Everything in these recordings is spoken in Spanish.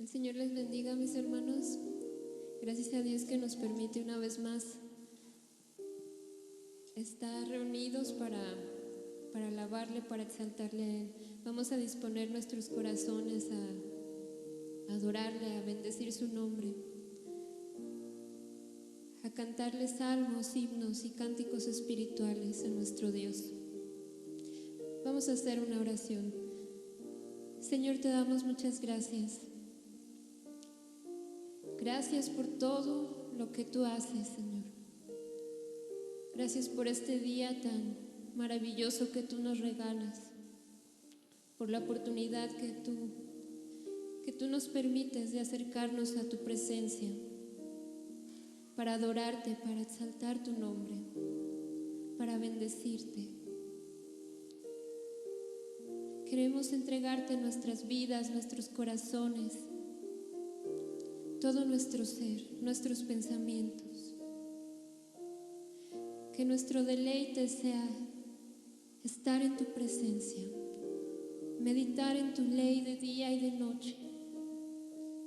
El Señor les bendiga, mis hermanos. Gracias a Dios que nos permite una vez más estar reunidos para alabarle, para exaltarle a Él. Vamos a disponer nuestros corazones a adorarle, a bendecir su nombre, a cantarle salmos, himnos y cánticos espirituales a nuestro Dios. Vamos a hacer una oración. Señor, te damos muchas gracias. Gracias por todo lo que tú haces, Señor. Gracias por este día tan maravilloso que tú nos regalas, por la oportunidad que tú nos permites de acercarnos a tu presencia, para adorarte, para exaltar tu nombre, para bendecirte. Queremos entregarte nuestras vidas, nuestros corazones, todo nuestro ser, nuestros pensamientos. Que nuestro deleite sea estar en tu presencia, meditar en tu ley de día y de noche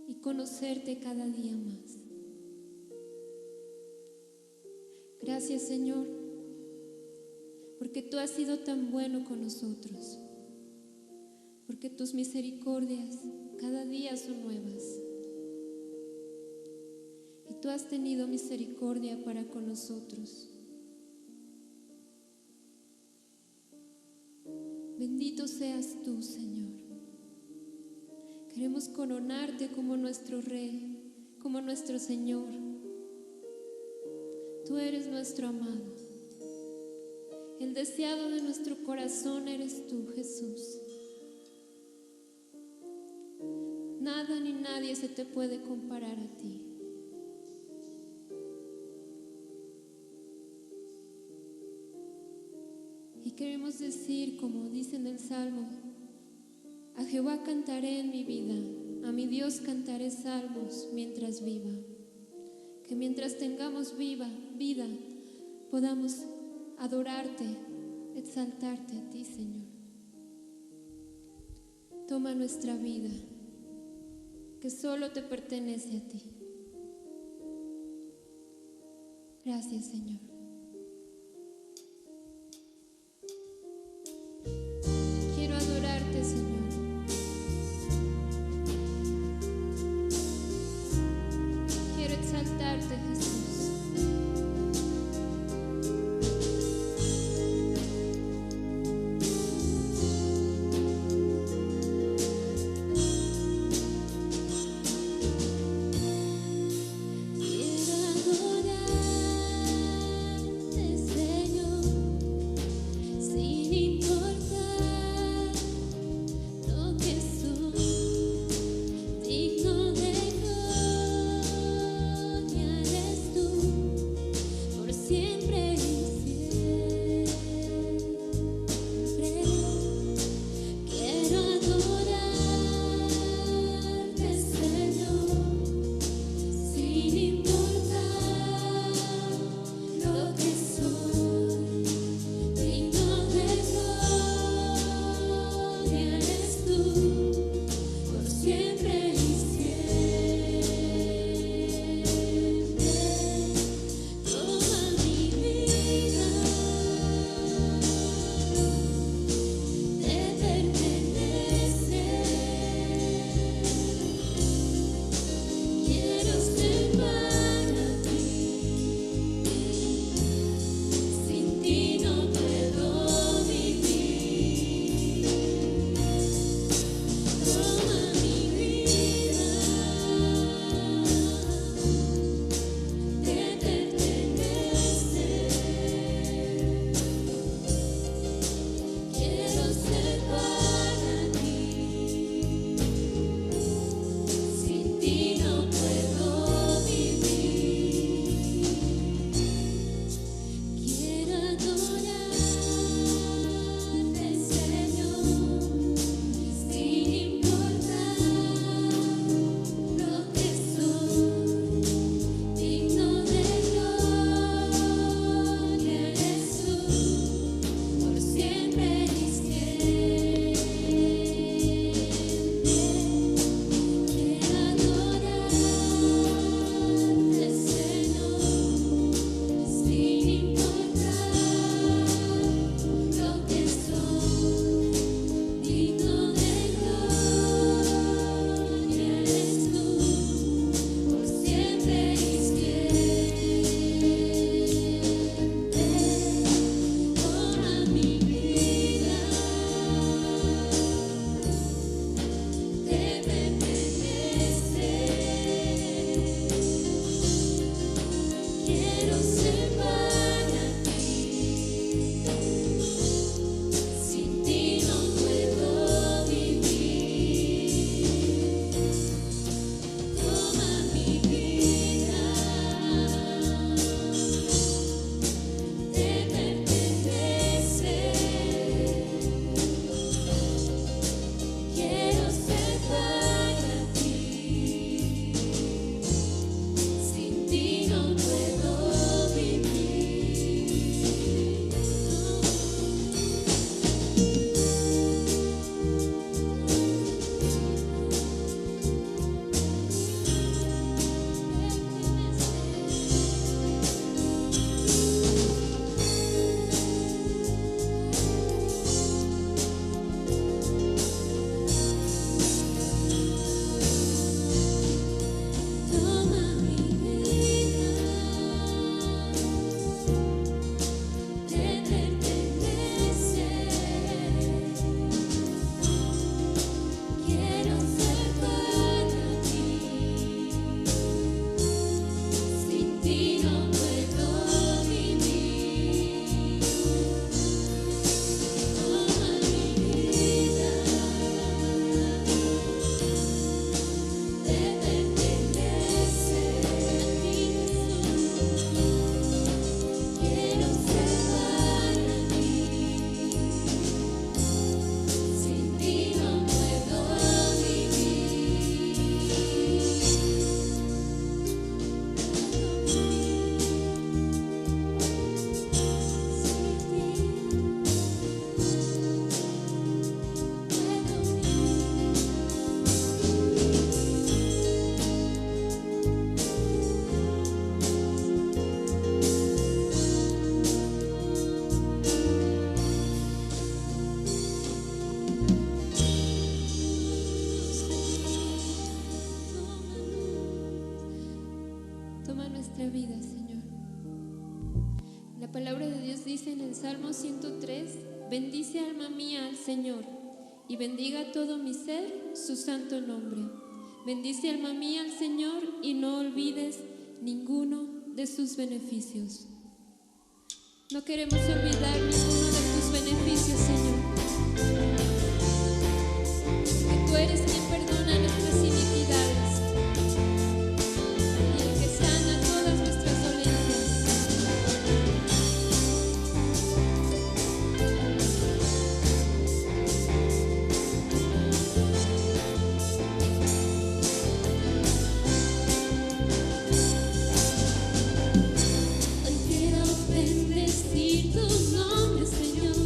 y conocerte cada día más. Gracias, Señor, porque tú has sido tan bueno con nosotros, porque tus misericordias cada día son nuevas. Y tú has tenido misericordia para con nosotros. Bendito seas tú, Señor. Queremos coronarte como nuestro Rey, como nuestro Señor. Tú eres nuestro amado. El deseado de nuestro corazón eres tú, Jesús. Nada ni nadie se te puede comparar a ti. Y queremos decir, como dice en el Salmo, a Jehová cantaré en mi vida, a mi Dios cantaré salmos mientras viva. Que mientras tengamos vida, podamos adorarte, exaltarte a ti, Señor. Toma nuestra vida, que solo te pertenece a ti. Gracias, Señor. Quiero adorarte, Señor. Quiero exaltarte, Jesús. Quiero adorar. nuestra vida, Señor. La palabra de Dios dice en el Salmo 103: bendice alma mía al Señor, y bendiga todo mi ser su santo nombre. Bendice alma mía al Señor, y no olvides ninguno de sus beneficios. No queremos olvidar ninguno de tus beneficios, Señor. Que tú eres quien perdona nuestras iniquidades y el que sana todas nuestras dolencias. Hoy quiero bendecir tu nombre, Señor.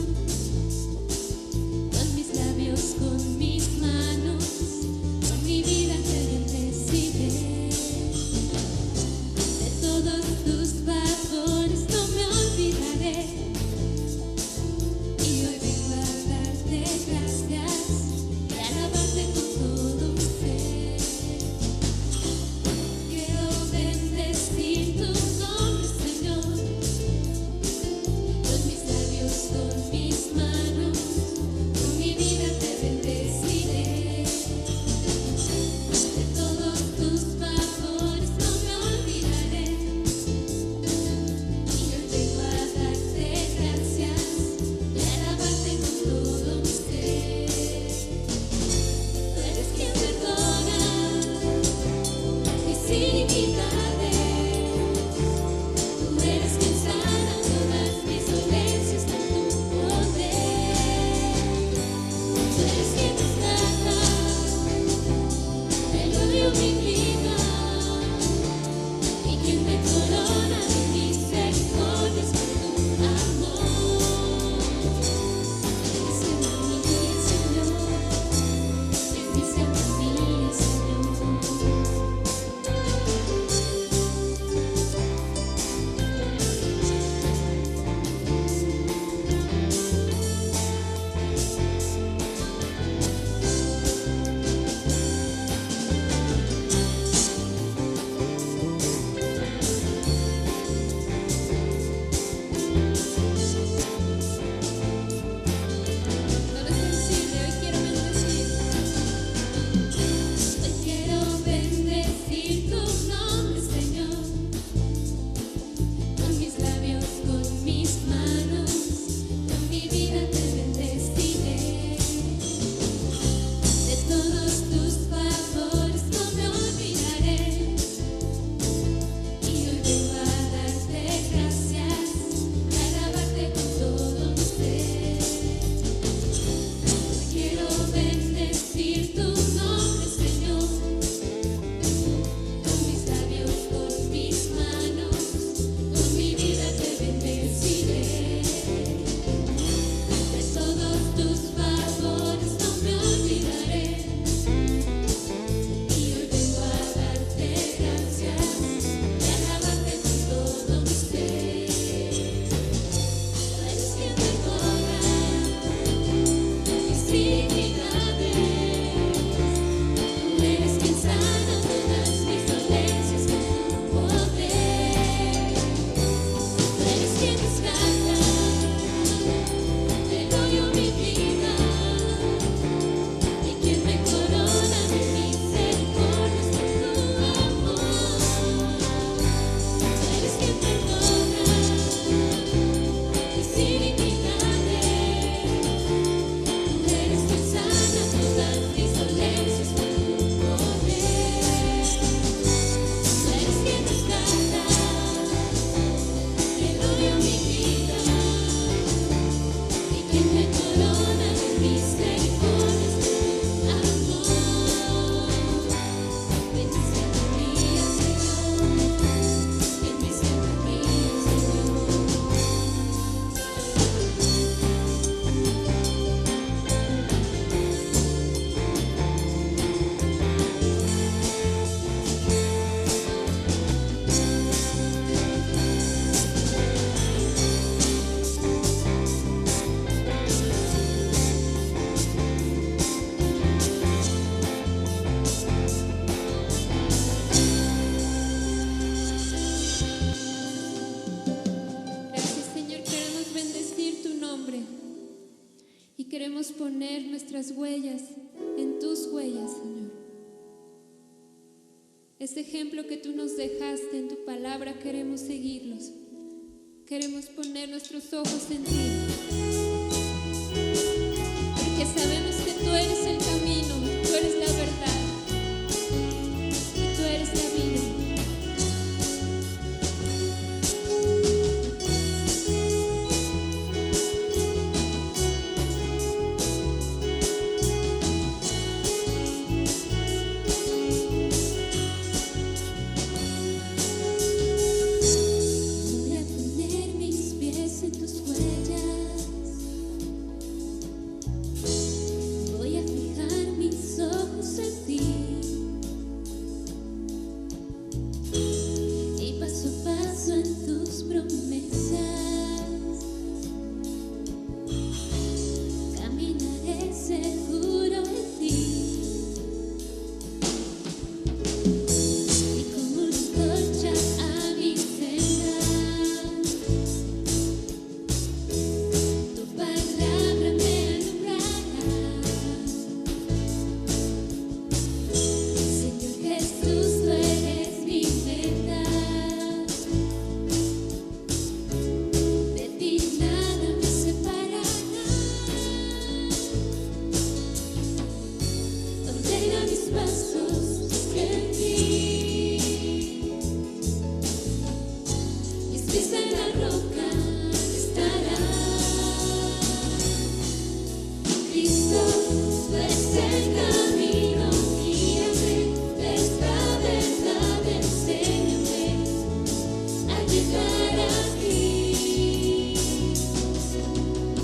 nuestras huellas en tus huellas, Señor. Ese ejemplo que tú nos dejaste en tu palabra, queremos seguirlos. Queremos poner nuestros ojos en ti, porque sabemos que tú eres el camino, tú eres la verdad y tú eres la vida.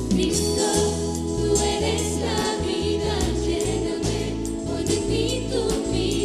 Cristo, tú eres la vida, lléname, pon en mí tu vida.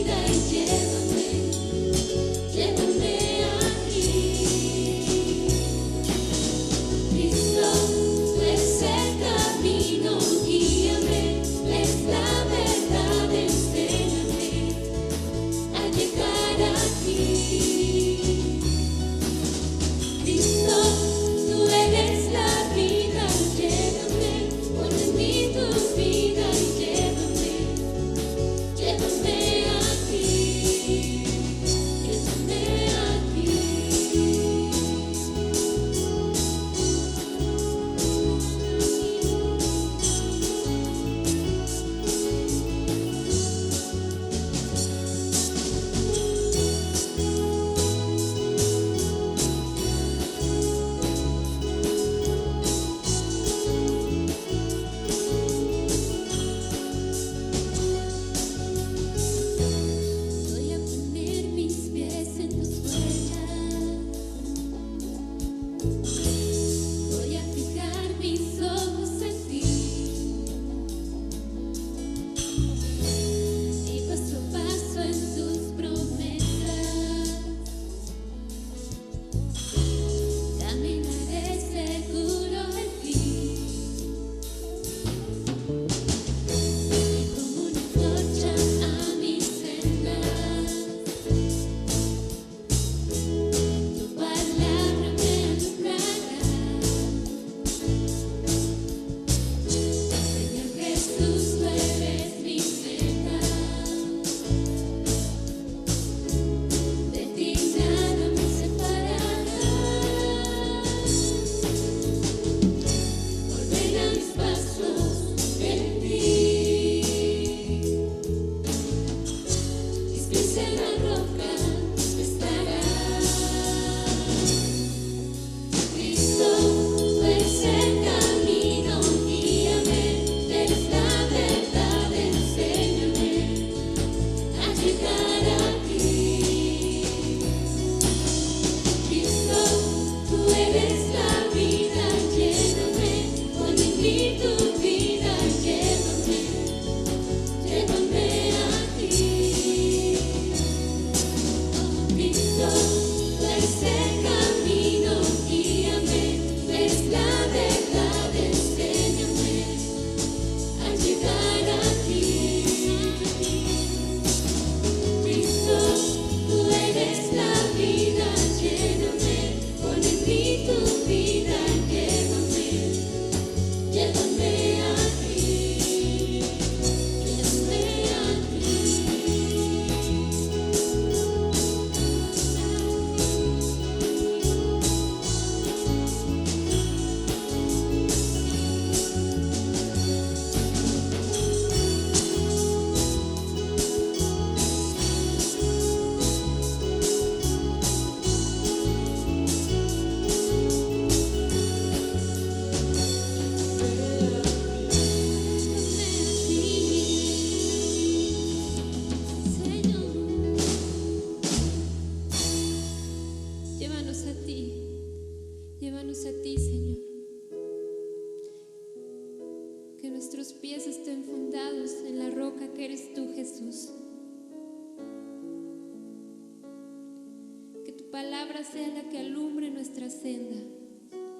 palabra sea la que alumbre nuestra senda,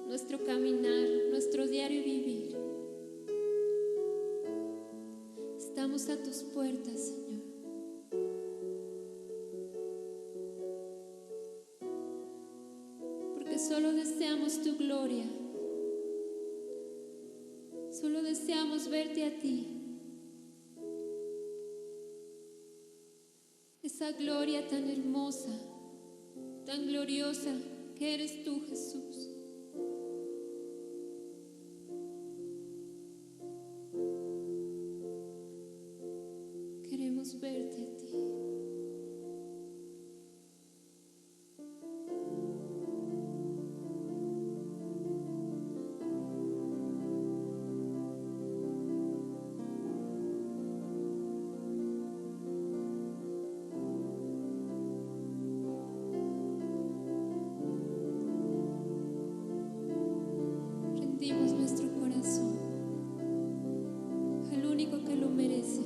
nuestro caminar, nuestro diario vivir. Estamos a tus puertas, Señor. Porque solo deseamos tu gloria. Solo deseamos verte a ti. Esa gloria tan hermosa, tan gloriosa que eres tú, Jesús. Queremos verte a ti. Rendimos nuestro corazón al único que lo merece.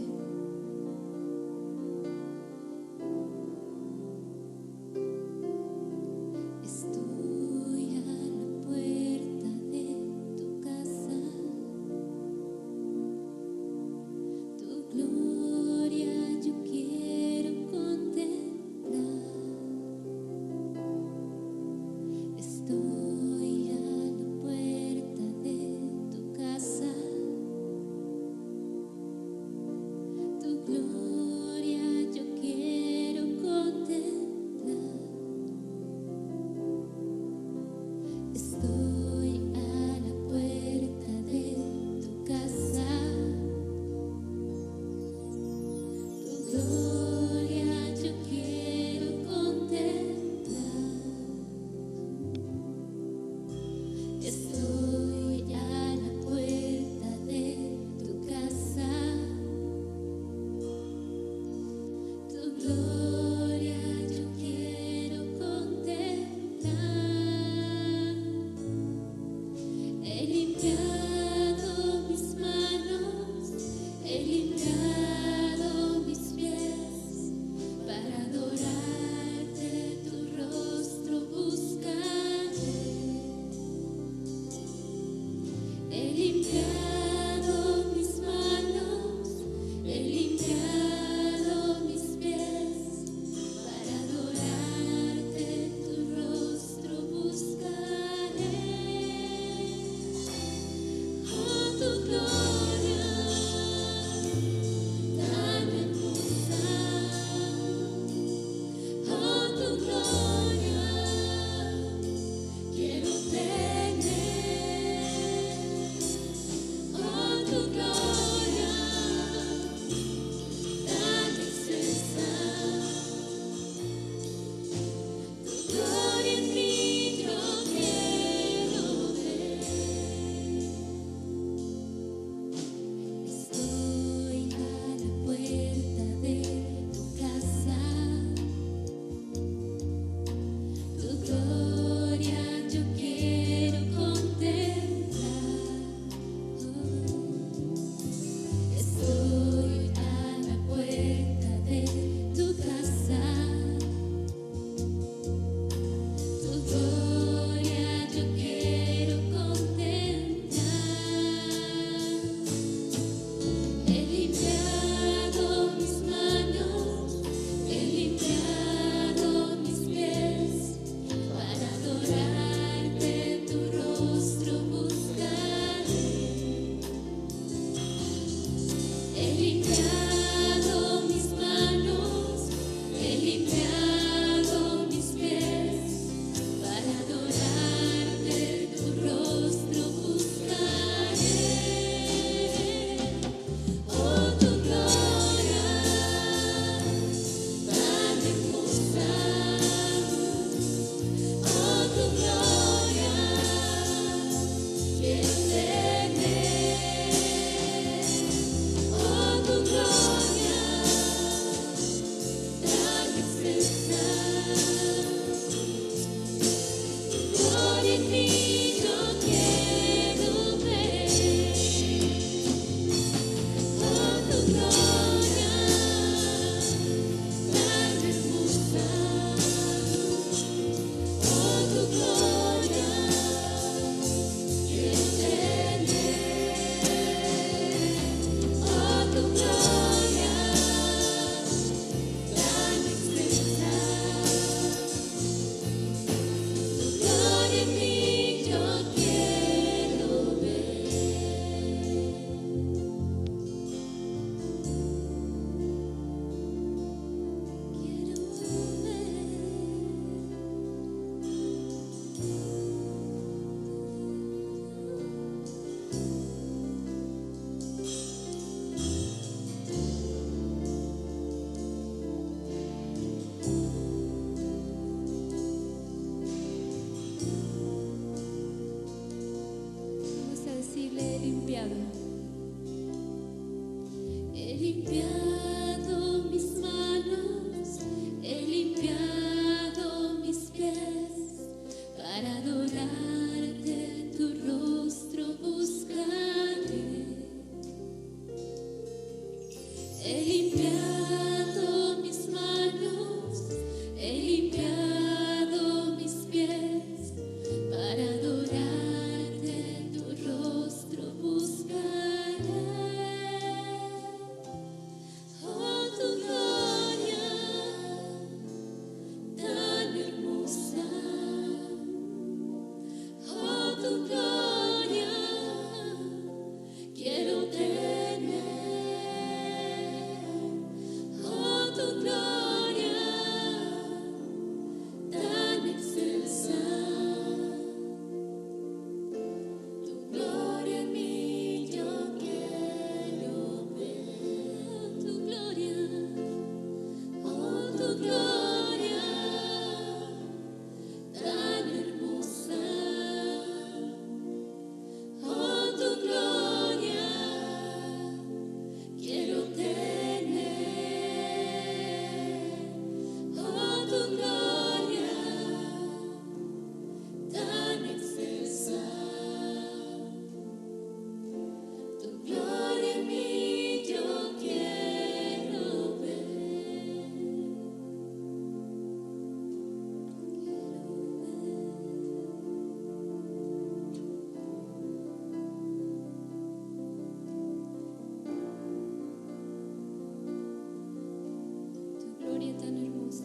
hermosa.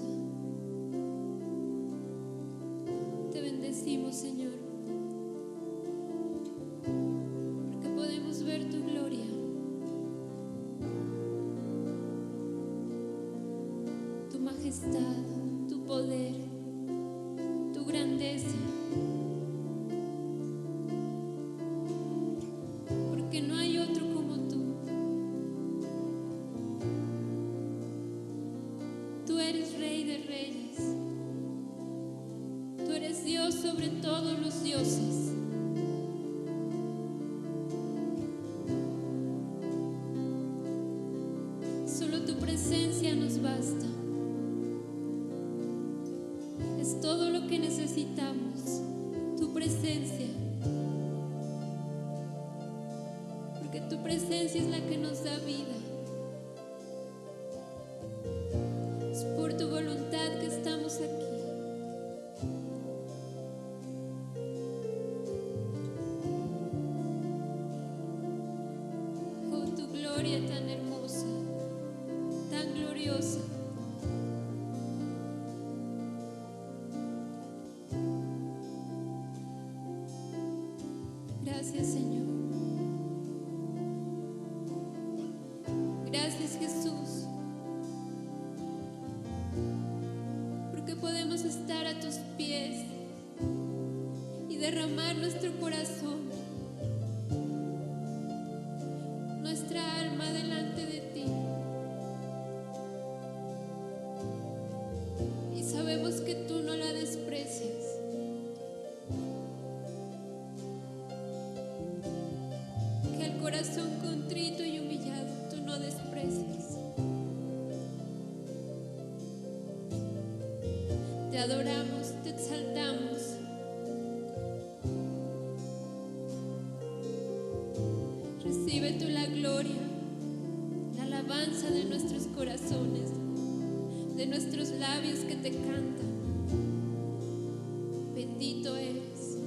Te bendecimos, Señor, porque podemos ver tu gloria, tu majestad, tu poder, tu grandeza. Porque no hay otro como tú. Tú eres Rey de Reyes. Tú eres Dios sobre todos los dioses. Solo tu presencia nos basta. Es todo lo que necesitamos, tu presencia. Porque tu presencia es la que nos da vida. Es por tu voluntad que estamos aquí. Oh, tu gloria tan hermosa, tan gloriosa. Gracias, Señor. Gracias, Jesús, porque podemos estar a tus pies y derramar nuestro corazón, nuestra alma delante de ti. Y sabemos que tú no la desprecias. Que el corazón contrito y humillado tú no desprecias. Te adoramos, te exaltamos. Recibe tú la gloria, la alabanza de nuestros corazones, de nuestros labios que te cantan. Bendito eres.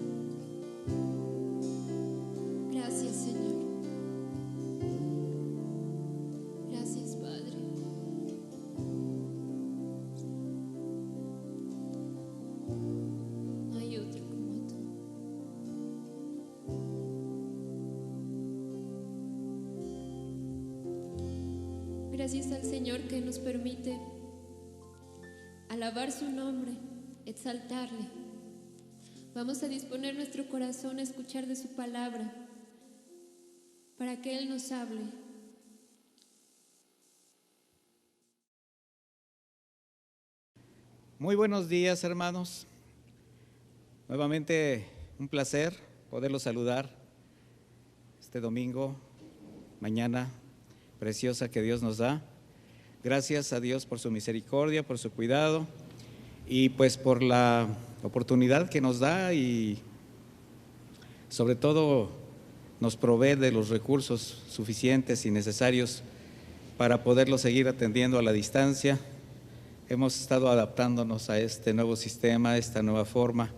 Gracias, Señor. Gracias, Padre. No hay otro como tú. Gracias al Señor que nos permite alabar su nombre, exaltarle. Vamos a disponer nuestro corazón a escuchar de su palabra para que Él nos hable. Muy buenos días, hermanos. Nuevamente un placer poderlos saludar este domingo, mañana preciosa que Dios nos da. Gracias a Dios por su misericordia, por su cuidado y pues por la oportunidad que nos da y sobre todo nos provee de los recursos suficientes y necesarios para poderlo seguir atendiendo a la distancia. Hemos estado adaptándonos a este nuevo sistema, a esta nueva forma,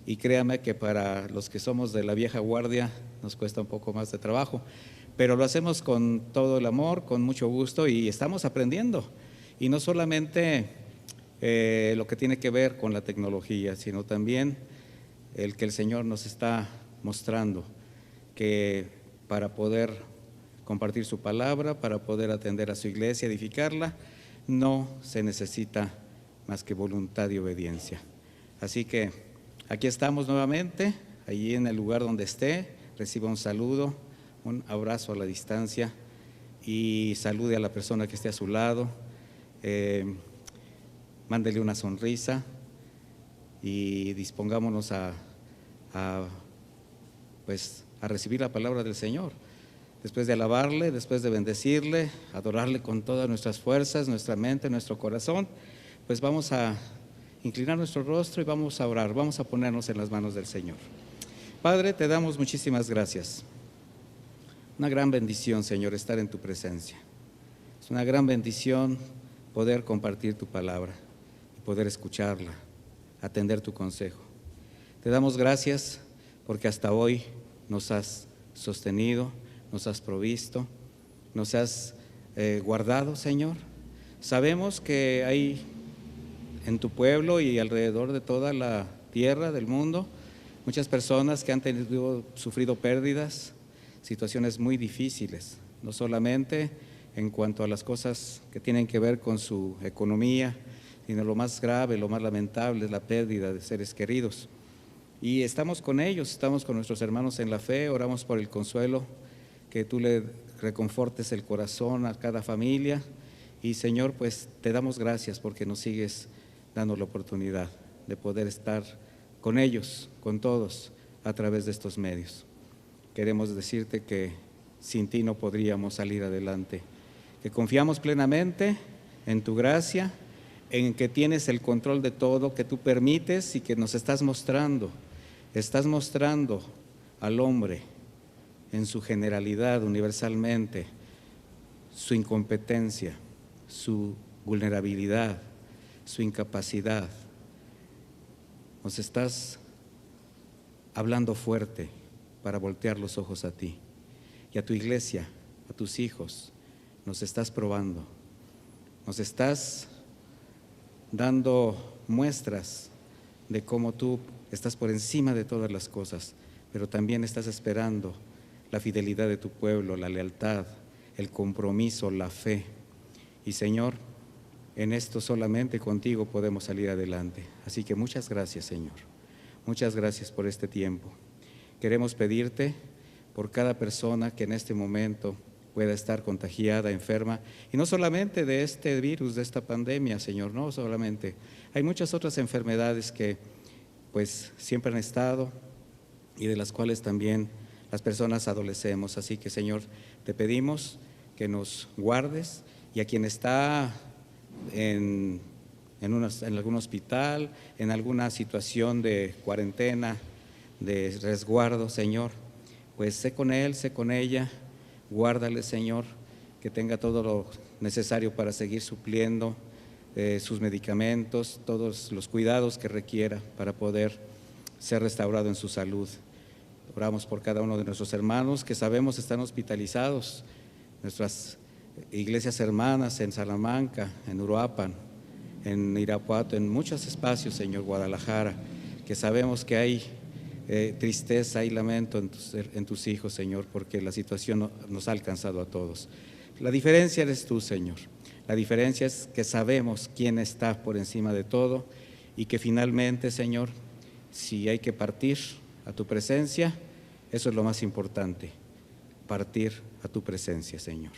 y créame que para los que somos de la vieja guardia nos cuesta un poco más de trabajo, pero lo hacemos con todo el amor, con mucho gusto y estamos aprendiendo. Y no solamente lo que tiene que ver con la tecnología, sino también el que el Señor nos está mostrando que para poder compartir su palabra, para poder atender a su iglesia, edificarla, no se necesita más que voluntad y obediencia. Así que aquí estamos nuevamente, allí en el lugar donde esté, reciba un saludo, un abrazo a la distancia y salude a la persona que esté a su lado, mándele una sonrisa y dispongámonos a recibir la palabra del Señor. Después de alabarle, después de bendecirle, adorarle con todas nuestras fuerzas, nuestra mente, nuestro corazón, pues vamos a inclinar nuestro rostro y vamos a orar, vamos a ponernos en las manos del Señor. Padre, te damos muchísimas gracias. Una gran bendición, Señor, estar en tu presencia. Es una gran bendición poder compartir tu palabra y poder escucharla, atender tu consejo. Te damos gracias porque hasta hoy nos has sostenido, nos has provisto, nos has guardado, Señor. Sabemos que hay en tu pueblo y alrededor de toda la tierra, del mundo, muchas personas que han sufrido pérdidas, situaciones muy difíciles, no solamente en cuanto a las cosas que tienen que ver con su economía, sino lo más grave, lo más lamentable es la pérdida de seres queridos. Y estamos con ellos, estamos con nuestros hermanos en la fe, oramos por el consuelo, que tú le reconfortes el corazón a cada familia. Y Señor, pues te damos gracias porque nos sigues dando la oportunidad de poder estar con ellos, con todos, a través de estos medios. Queremos decirte que sin ti no podríamos salir adelante, que confiamos plenamente en tu gracia, en que tienes el control de todo, que tú permites y que nos estás mostrando al hombre en su generalidad, universalmente, su incompetencia, su vulnerabilidad, su incapacidad. Nos estás hablando fuerte para voltear los ojos a ti y a tu iglesia, a tus hijos. Nos estás probando, nos estás dando muestras de cómo tú estás por encima de todas las cosas, pero también estás esperando la fidelidad de tu pueblo, la lealtad, el compromiso, la fe. Y Señor, en esto solamente contigo podemos salir adelante. Así que muchas gracias, Señor. Muchas gracias por este tiempo. Queremos pedirte por cada persona que en este momento pueda estar contagiada, enferma, y no solamente de este virus, de esta pandemia, Señor, no solamente. Hay muchas otras enfermedades que pues siempre han estado y de las cuales también las personas adolecemos. Así que, Señor, te pedimos que nos guardes, y a quien está en algún hospital, en alguna situación de cuarentena, de resguardo, Señor, pues sé con él, sé con ella, guárdale, Señor, que tenga todo lo necesario para seguir supliendo sus medicamentos, todos los cuidados que requiera para poder ser restaurado en su salud. Oramos por cada uno de nuestros hermanos que sabemos están hospitalizados, nuestras iglesias hermanas en Salamanca, en Uruapan, en Irapuato, en muchos espacios, Señor, Guadalajara, que sabemos que hay tristeza y lamento en tus hijos, Señor, porque la situación nos ha alcanzado a todos. La diferencia eres tú, Señor. La diferencia es que sabemos quién está por encima de todo y que finalmente, Señor, si hay que partir a tu presencia, eso es lo más importante, partir a tu presencia, Señor.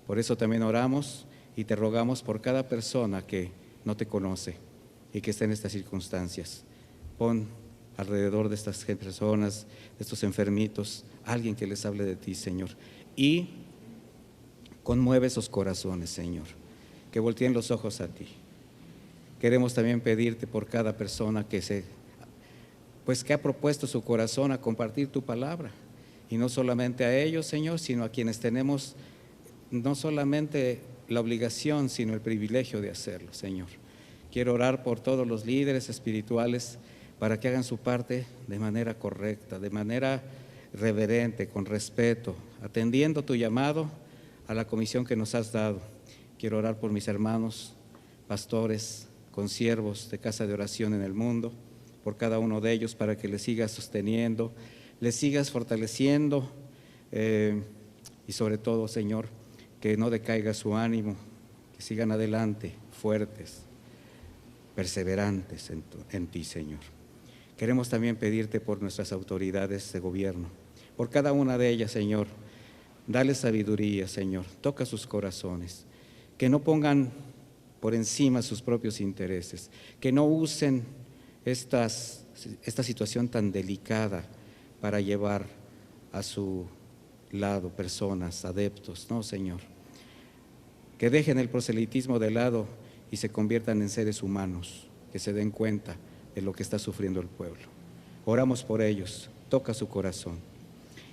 Por eso también oramos y te rogamos por cada persona que no te conoce y que está en estas circunstancias. Pon alrededor de estas personas, de estos enfermitos, alguien que les hable de ti, Señor, y conmueve esos corazones, Señor, que volteen los ojos a ti. Queremos también pedirte por cada persona que ha propuesto su corazón a compartir tu palabra, y no solamente a ellos, Señor, sino a quienes tenemos no solamente la obligación, sino el privilegio de hacerlo, Señor. Quiero orar por todos los líderes espirituales para que hagan su parte de manera correcta, de manera reverente, con respeto, atendiendo tu llamado a la comisión que nos has dado. Quiero orar por mis hermanos, pastores, consiervos de casa de oración en el mundo, por cada uno de ellos, para que les sigas sosteniendo, les sigas fortaleciendo y sobre todo, Señor, que no decaiga su ánimo, que sigan adelante, fuertes, perseverantes en ti, Señor. Queremos también pedirte por nuestras autoridades de gobierno, por cada una de ellas, Señor. Dale sabiduría, Señor, toca sus corazones, que no pongan por encima sus propios intereses, que no usen esta situación tan delicada para llevar a su lado personas, adeptos, no, Señor. Que dejen el proselitismo de lado y se conviertan en seres humanos, que se den cuenta de lo que está sufriendo el pueblo. Oramos por ellos, toca su corazón.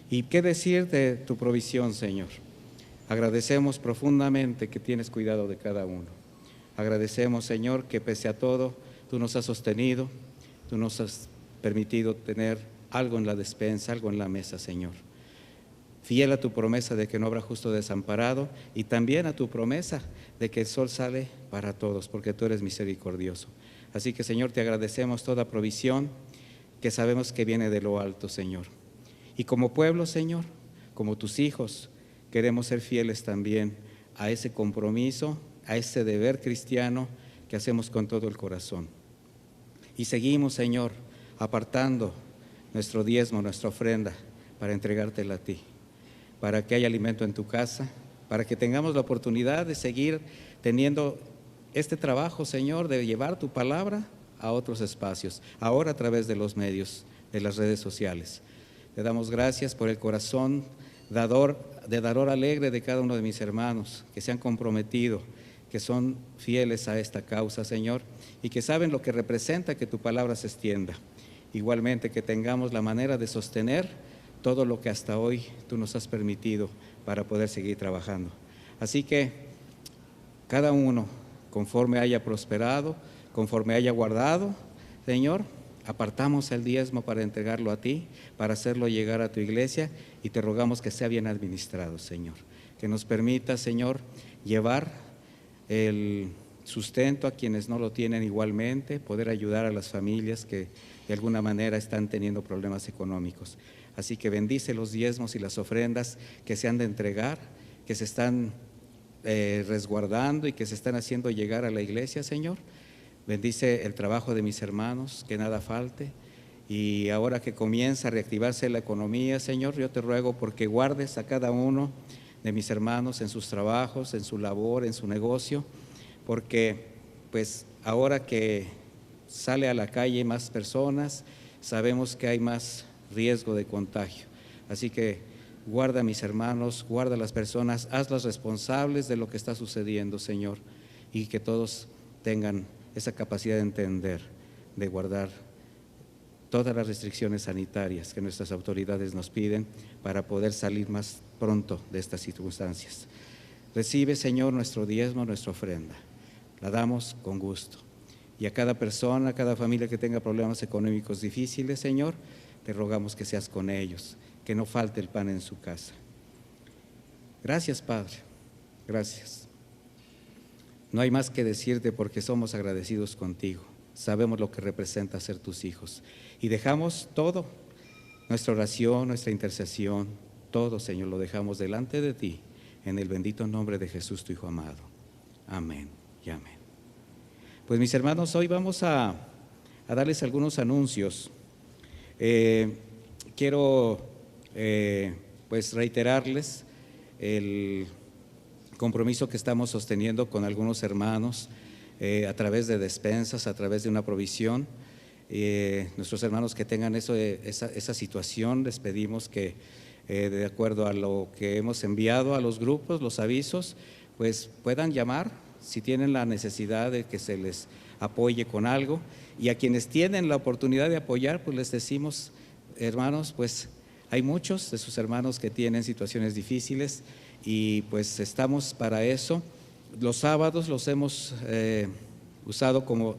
¿Y qué decir de tu provisión, Señor? Agradecemos profundamente que tienes cuidado de cada uno. Agradecemos, Señor, que pese a todo, tú nos has sostenido, tú nos has permitido tener algo en la despensa, algo en la mesa, Señor. Fiel a tu promesa de que no habrá justo desamparado, y también a tu promesa de que el sol sale para todos, porque tú eres misericordioso. Así que, Señor, te agradecemos toda provisión que sabemos que viene de lo alto, Señor. Y como pueblo, Señor, como tus hijos, queremos ser fieles también a ese compromiso, a ese deber cristiano que hacemos con todo el corazón. Y seguimos, Señor, apartando nuestro diezmo, nuestra ofrenda, para entregártela a ti, para que haya alimento en tu casa, para que tengamos la oportunidad de seguir teniendo este trabajo, Señor, de llevar tu palabra a otros espacios, ahora a través de los medios, de las redes sociales. Te damos gracias por el corazón dador alegre de cada uno de mis hermanos que se han comprometido, que son fieles a esta causa, Señor, y que saben lo que representa que tu palabra se extienda. Igualmente que tengamos la manera de sostener todo lo que hasta hoy tú nos has permitido para poder seguir trabajando. Así que cada uno, conforme haya prosperado, conforme haya guardado, Señor, apartamos el diezmo para entregarlo a ti, para hacerlo llegar a tu iglesia, y te rogamos que sea bien administrado, Señor. Que nos permita, Señor, llevar el sustento a quienes no lo tienen igualmente, poder ayudar a las familias que de alguna manera están teniendo problemas económicos. Así que bendice los diezmos y las ofrendas que se han de entregar, que se están resguardando y que se están haciendo llegar a la iglesia, Señor. Bendice el trabajo de mis hermanos, que nada falte. Y ahora que comienza a reactivarse la economía, Señor, yo te ruego porque guardes a cada uno de mis hermanos en sus trabajos, en su labor, en su negocio, porque pues ahora que sale a la calle más personas, sabemos que hay más riesgo de contagio. Así que guarda a mis hermanos, guarda a las personas, hazlas responsables de lo que está sucediendo, Señor, y que todos tengan esa capacidad de entender, de guardar todas las restricciones sanitarias que nuestras autoridades nos piden para poder salir más pronto de estas circunstancias. Recibe, Señor, nuestro diezmo, nuestra ofrenda. La damos con gusto. Y a cada persona, a cada familia que tenga problemas económicos difíciles, Señor, te rogamos que seas con ellos, que no falte el pan en su casa. Gracias, Padre. Gracias. No hay más que decirte porque somos agradecidos contigo. Sabemos lo que representa ser tus hijos. Y dejamos todo, nuestra oración, nuestra intercesión, todo, Señor, lo dejamos delante de ti, en el bendito nombre de Jesús, tu Hijo amado. Amén y amén. Pues mis hermanos, hoy vamos a darles algunos anuncios. Quiero pues reiterarles el compromiso que estamos sosteniendo con algunos hermanos a través de despensas, a través de una provisión. Nuestros hermanos que tengan esa situación, les pedimos que de acuerdo a lo que hemos enviado a los grupos, los avisos, pues puedan llamar si tienen la necesidad de que se les apoye con algo. Y a quienes tienen la oportunidad de apoyar, pues les decimos, hermanos, pues hay muchos de sus hermanos que tienen situaciones difíciles y pues estamos para eso. Los sábados los hemos usado como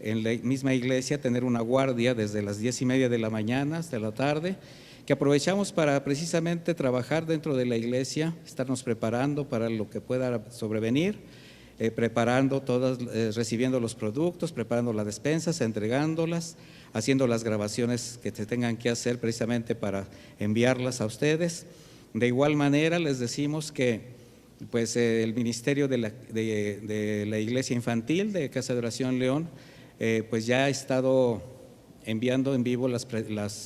en la misma iglesia, tener una guardia desde las 10:30 de la mañana hasta la tarde, que aprovechamos para precisamente trabajar dentro de la iglesia, estarnos preparando para lo que pueda sobrevenir, preparando todas, recibiendo los productos, preparando las despensas, entregándolas, haciendo las grabaciones que se tengan que hacer precisamente para enviarlas a ustedes. De igual manera les decimos que pues el ministerio de la iglesia infantil de Casa de Oración León pues ya ha estado enviando en vivo las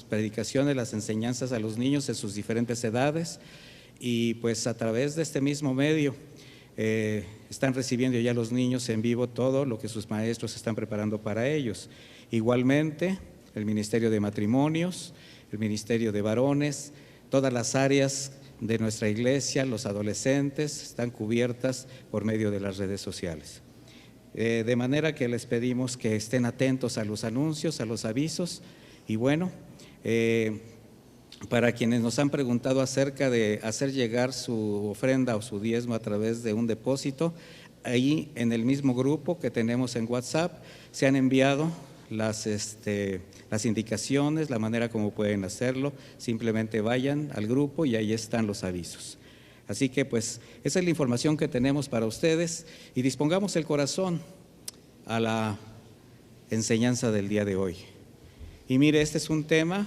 predicaciones, las enseñanzas a los niños de sus diferentes edades, y pues a través de este mismo medio están recibiendo ya los niños en vivo todo lo que sus maestros están preparando para ellos. Igualmente el ministerio de matrimonios, el ministerio de varones, todas las áreas de nuestra iglesia, los adolescentes están cubiertas por medio de las redes sociales. De manera que les pedimos que estén atentos a los anuncios, a los avisos. Y bueno, para quienes nos han preguntado acerca de hacer llegar su ofrenda o su diezmo a través de un depósito, ahí en el mismo grupo que tenemos en WhatsApp se han enviado las indicaciones, la manera como pueden hacerlo. Simplemente vayan al grupo y ahí están los avisos. Así que pues esa es la información que tenemos para ustedes, y dispongamos el corazón a la enseñanza del día de hoy. Y mire, este es un tema,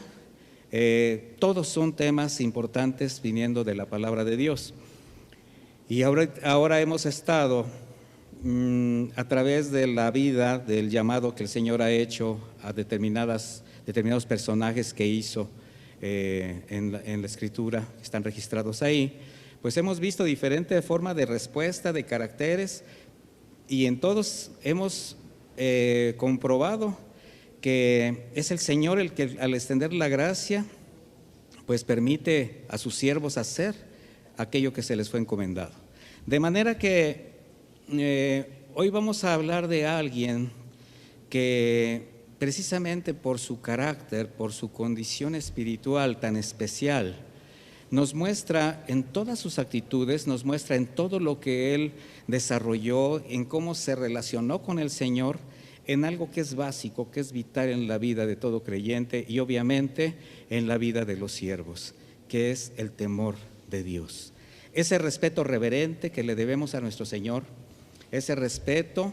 todos son temas importantes viniendo de la palabra de Dios. Y ahora hemos estado a través de la vida, del llamado que el Señor ha hecho a determinados personajes que hizo en la Escritura, que están registrados ahí, pues hemos visto diferentes formas de respuesta, de caracteres, y en todos hemos comprobado que es el Señor el que al extender la gracia, pues permite a sus siervos hacer aquello que se les fue encomendado. De manera que hoy vamos a hablar de alguien que precisamente por su carácter, por su condición espiritual tan especial, nos muestra en todas sus actitudes, nos muestra en todo lo que él desarrolló, en cómo se relacionó con el Señor, en algo que es básico, que es vital en la vida de todo creyente y obviamente en la vida de los siervos, que es el temor de Dios. Ese respeto reverente que le debemos a nuestro Señor, ese respeto,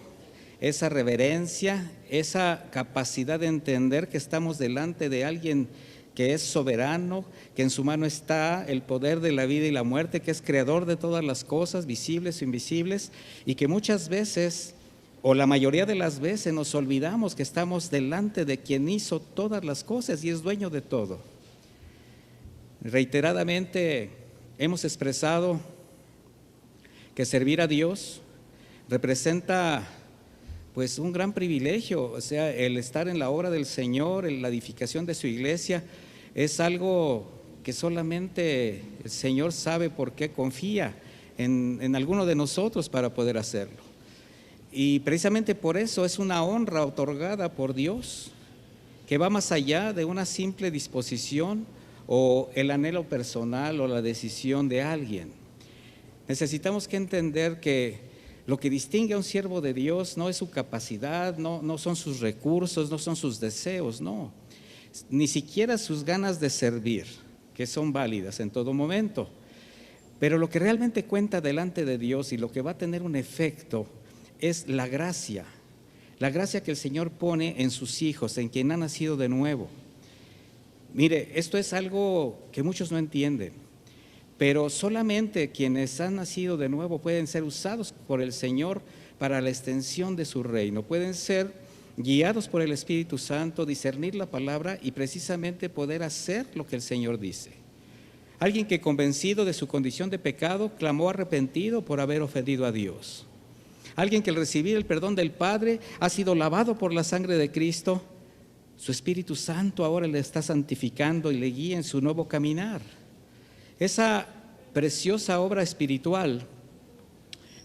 esa reverencia, esa capacidad de entender que estamos delante de alguien que es soberano, que en su mano está el poder de la vida y la muerte, que es creador de todas las cosas, visibles e invisibles, y que muchas veces, o la mayoría de las veces, nos olvidamos que estamos delante de quien hizo todas las cosas y es dueño de todo. Reiteradamente hemos expresado que servir a Dios representa pues un gran privilegio, o sea, el estar en la obra del Señor, en la edificación de su iglesia, es algo que solamente el Señor sabe por qué confía en alguno de nosotros para poder hacerlo. Y precisamente por eso es una honra otorgada por Dios, que va más allá de una simple disposición o el anhelo personal o la decisión de alguien. Necesitamos que entender que lo que distingue a un siervo de Dios no es su capacidad, no son sus recursos, no son sus deseos, no, ni siquiera sus ganas de servir, que son válidas en todo momento. Pero lo que realmente cuenta delante de Dios y lo que va a tener un efecto es la gracia que el Señor pone en sus hijos, en quien ha nacido de nuevo. Mire, esto es algo que muchos no entienden, pero solamente quienes han nacido de nuevo pueden ser usados por el Señor para la extensión de su reino, pueden ser guiados por el Espíritu Santo, discernir la palabra y precisamente poder hacer lo que el Señor dice. Alguien que convencido de su condición de pecado, clamó arrepentido por haber ofendido a Dios. Alguien que al recibir el perdón del Padre ha sido lavado por la sangre de Cristo, su Espíritu Santo ahora le está santificando y le guía en su nuevo caminar. Esa preciosa obra espiritual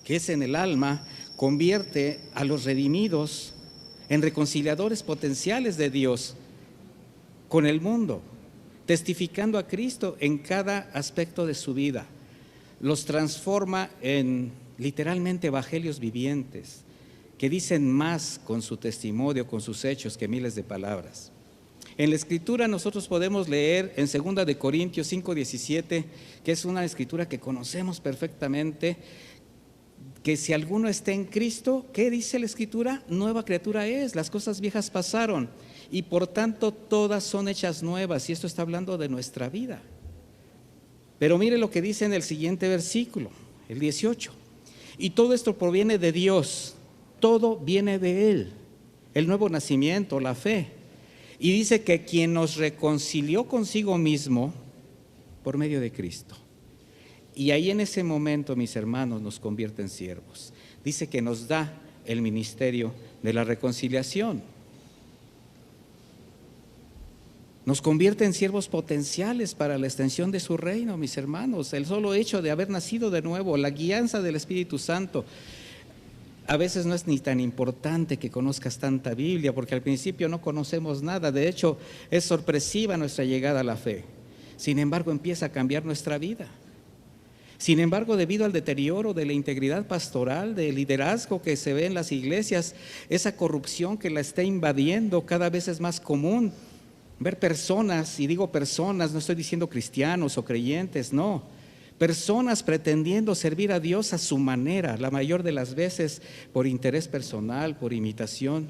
que es en el alma convierte a los redimidos en reconciliadores potenciales de Dios con el mundo, testificando a Cristo en cada aspecto de su vida. Los transforma en literalmente evangelios vivientes que dicen más con su testimonio, con sus hechos, que miles de palabras. En la Escritura nosotros podemos leer en 2 de Corintios 5:17, que es una Escritura que conocemos perfectamente, que si alguno está en Cristo, ¿qué dice la Escritura? Nueva criatura es, las cosas viejas pasaron y por tanto todas son hechas nuevas, y esto está hablando de nuestra vida. Pero mire lo que dice en el siguiente versículo, el 18, y todo esto proviene de Dios, todo viene de Él, el nuevo nacimiento, la fe, y dice que quien nos reconcilió consigo mismo por medio de Cristo. Y ahí en ese momento, mis hermanos, nos convierte en siervos. Dice que nos da el ministerio de la reconciliación. Nos convierte en siervos potenciales para la extensión de su reino, mis hermanos. El solo hecho de haber nacido de nuevo, la guianza del Espíritu Santo. A veces no es ni tan importante que conozcas tanta Biblia, porque al principio no conocemos nada. De hecho, es sorpresiva nuestra llegada a la fe. Sin embargo, empieza a cambiar nuestra vida. Sin embargo, debido al deterioro de la integridad pastoral, del liderazgo que se ve en las iglesias, esa corrupción que la está invadiendo cada vez es más común. Ver personas, y digo personas, no estoy diciendo cristianos o creyentes, no. Personas pretendiendo servir a Dios a su manera, la mayor de las veces por interés personal, por imitación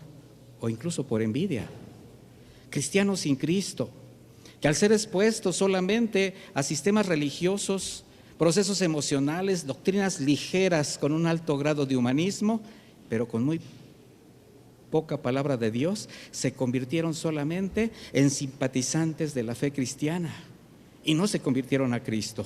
o incluso por envidia. Cristianos sin Cristo, que al ser expuestos solamente a sistemas religiosos, procesos emocionales, doctrinas ligeras con un alto grado de humanismo, pero con muy poca palabra de Dios, se convirtieron solamente en simpatizantes de la fe cristiana y no se convirtieron a Cristo.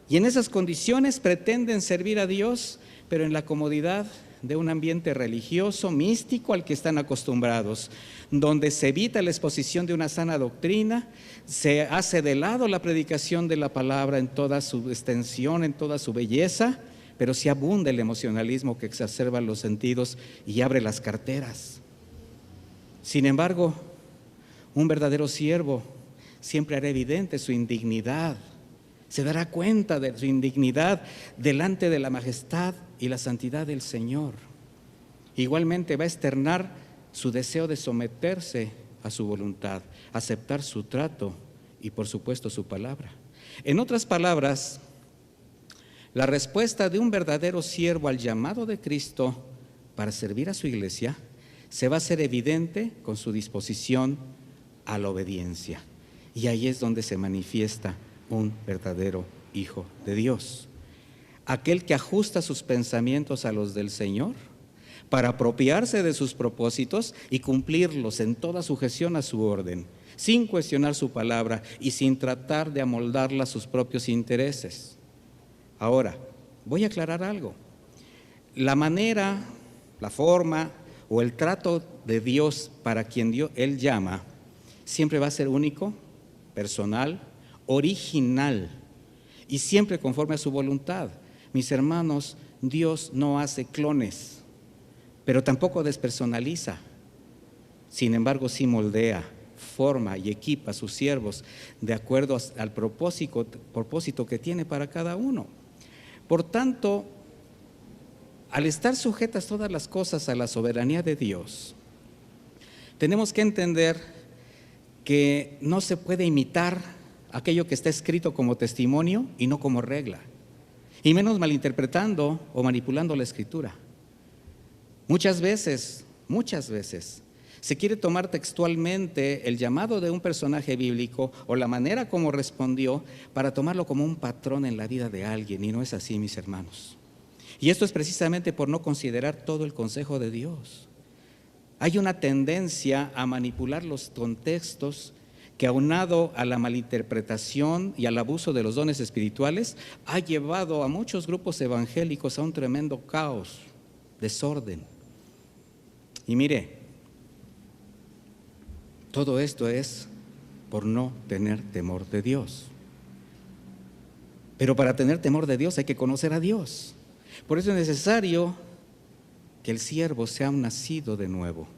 Y en esas condiciones pretenden servir a Dios, pero en la comodidad de un ambiente religioso, místico al que están acostumbrados, donde se evita la exposición de una sana doctrina, se hace de lado la predicación de la palabra en toda su extensión, en toda su belleza, pero sí abunda el emocionalismo que exacerba los sentidos y abre las carteras. Sin embargo, un verdadero siervo siempre hará evidente su indignidad, se dará cuenta de su indignidad delante de la majestad y la santidad del Señor. Igualmente va a externar su deseo de someterse a su voluntad, aceptar su trato y por supuesto su palabra. En otras palabras, la respuesta de un verdadero siervo al llamado de Cristo para servir a su iglesia se va a hacer evidente con su disposición a la obediencia. Y ahí es donde se manifiesta un verdadero hijo de Dios. Aquel que ajusta sus pensamientos a los del Señor para apropiarse de sus propósitos y cumplirlos en toda sujeción a su orden, sin cuestionar su palabra y sin tratar de amoldarla a sus propios intereses. Ahora, voy a aclarar algo. La manera, la forma o el trato de Dios para quien Él llama siempre va a ser único, personal, original y siempre conforme a su voluntad. Mis hermanos, Dios no hace clones, pero tampoco despersonaliza. Sin embargo, sí moldea, forma y equipa a sus siervos de acuerdo al propósito que tiene para cada uno. Por tanto, al estar sujetas todas las cosas a la soberanía de Dios, tenemos que entender que no se puede imitar aquello que está escrito como testimonio y no como regla, y menos malinterpretando o manipulando la Escritura. Muchas veces, se quiere tomar textualmente el llamado de un personaje bíblico o la manera como respondió para tomarlo como un patrón en la vida de alguien, y no es así, mis hermanos. Y esto es precisamente por no considerar todo el consejo de Dios. Hay una tendencia a manipular los contextos que, aunado a la malinterpretación y al abuso de los dones espirituales, ha llevado a muchos grupos evangélicos a un tremendo caos, desorden. Y mire, todo esto es por no tener temor de Dios. Pero para tener temor de Dios hay que conocer a Dios. Por eso es necesario que el siervo sea un nacido de nuevo,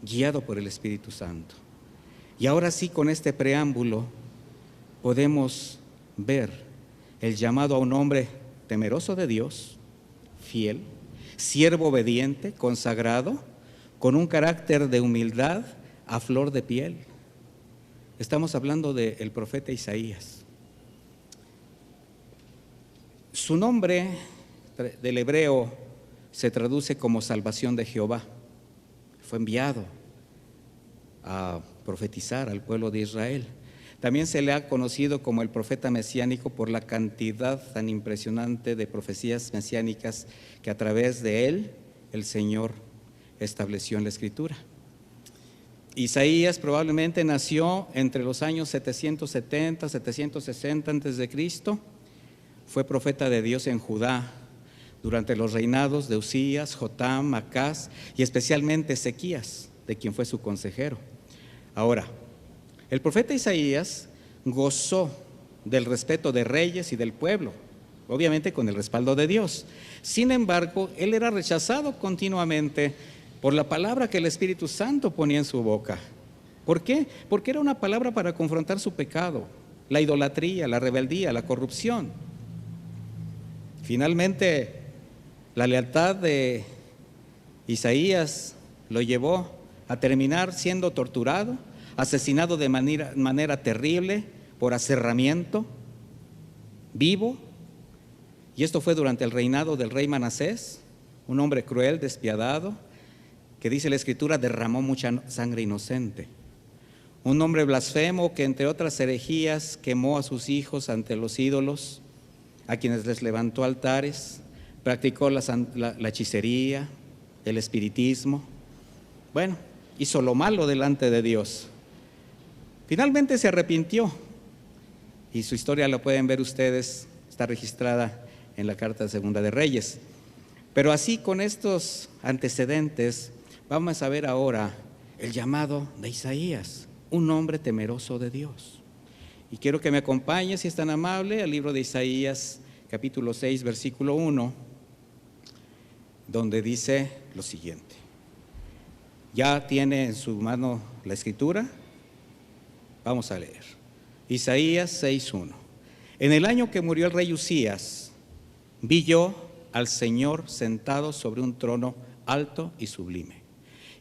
guiado por el Espíritu Santo. Y ahora sí, con este preámbulo, podemos ver el llamado a un hombre temeroso de Dios, fiel, siervo obediente, consagrado, con un carácter de humildad a flor de piel. Estamos hablando del profeta Isaías. Su nombre del hebreo se traduce como salvación de Jehová. Fue enviado a profetizar al pueblo de Israel. También se le ha conocido como el profeta mesiánico por la cantidad tan impresionante de profecías mesiánicas que a través de él el Señor estableció en la Escritura. Isaías probablemente nació entre los años 770, 760 a.C. Fue profeta de Dios en Judá durante los reinados de Usías, Jotam, Acaz y especialmente Ezequías, de quien fue su consejero. Ahora, el profeta Isaías gozó del respeto de reyes y del pueblo, obviamente con el respaldo de Dios. Sin embargo, él era rechazado continuamente por la palabra que el Espíritu Santo ponía en su boca. ¿Por qué? Porque era una palabra para confrontar su pecado, la idolatría, la rebeldía, la corrupción. Finalmente, la lealtad de Isaías lo llevó a terminar siendo torturado, asesinado de manera terrible por aserramiento, vivo. Y esto fue durante el reinado del rey Manasés, un hombre cruel, despiadado, que dice la Escritura, derramó mucha sangre inocente. Un hombre blasfemo que entre otras herejías quemó a sus hijos ante los ídolos, a quienes les levantó altares, practicó la hechicería, el espiritismo. Bueno, hizo lo malo delante de Dios. Finalmente se arrepintió y su historia la pueden ver ustedes, está registrada en la carta segunda de Reyes. Pero así, con estos antecedentes, vamos a ver ahora el llamado de Isaías, un hombre temeroso de Dios. Y quiero que me acompañe, si es tan amable, al libro de Isaías, capítulo 6, versículo 1, donde dice lo siguiente. ¿Ya tiene en su mano la escritura? Vamos a leer. Isaías 6:1. En el año que murió el rey Uzías, vi yo al Señor sentado sobre un trono alto y sublime,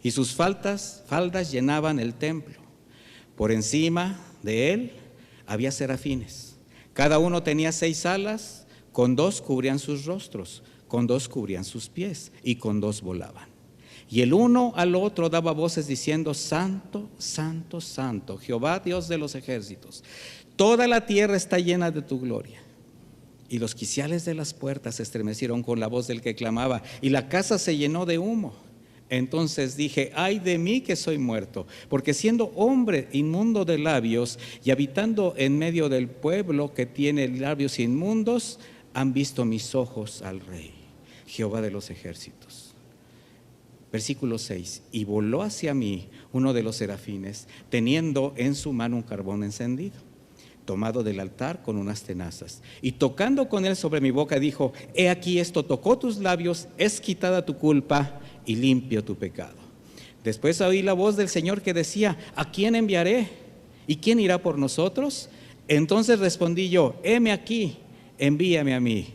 y sus faldas llenaban el templo. Por encima de él había serafines. Cada uno tenía 6 alas, con 2 cubrían sus rostros, con 2 cubrían sus pies, y con 2 volaban. Y el uno al otro daba voces diciendo: Santo, Santo, Santo, Jehová Dios de los ejércitos, toda la tierra está llena de tu gloria. Y los quiciales de las puertas se estremecieron con la voz del que clamaba, y la casa se llenó de humo. Entonces dije: ay de mí que soy muerto, porque siendo hombre inmundo de labios y habitando en medio del pueblo que tiene labios inmundos, han visto mis ojos al Rey, Jehová de los ejércitos. Versículo 6. Y voló hacia mí uno de los serafines, teniendo en su mano un carbón encendido, tomado del altar con unas tenazas, y tocando con él sobre mi boca dijo: he aquí, esto tocó tus labios, es quitada tu culpa y limpio tu pecado. Después oí la voz del Señor que decía: ¿a quién enviaré? ¿Y quién irá por nosotros? Entonces respondí yo: heme aquí, envíame a mí.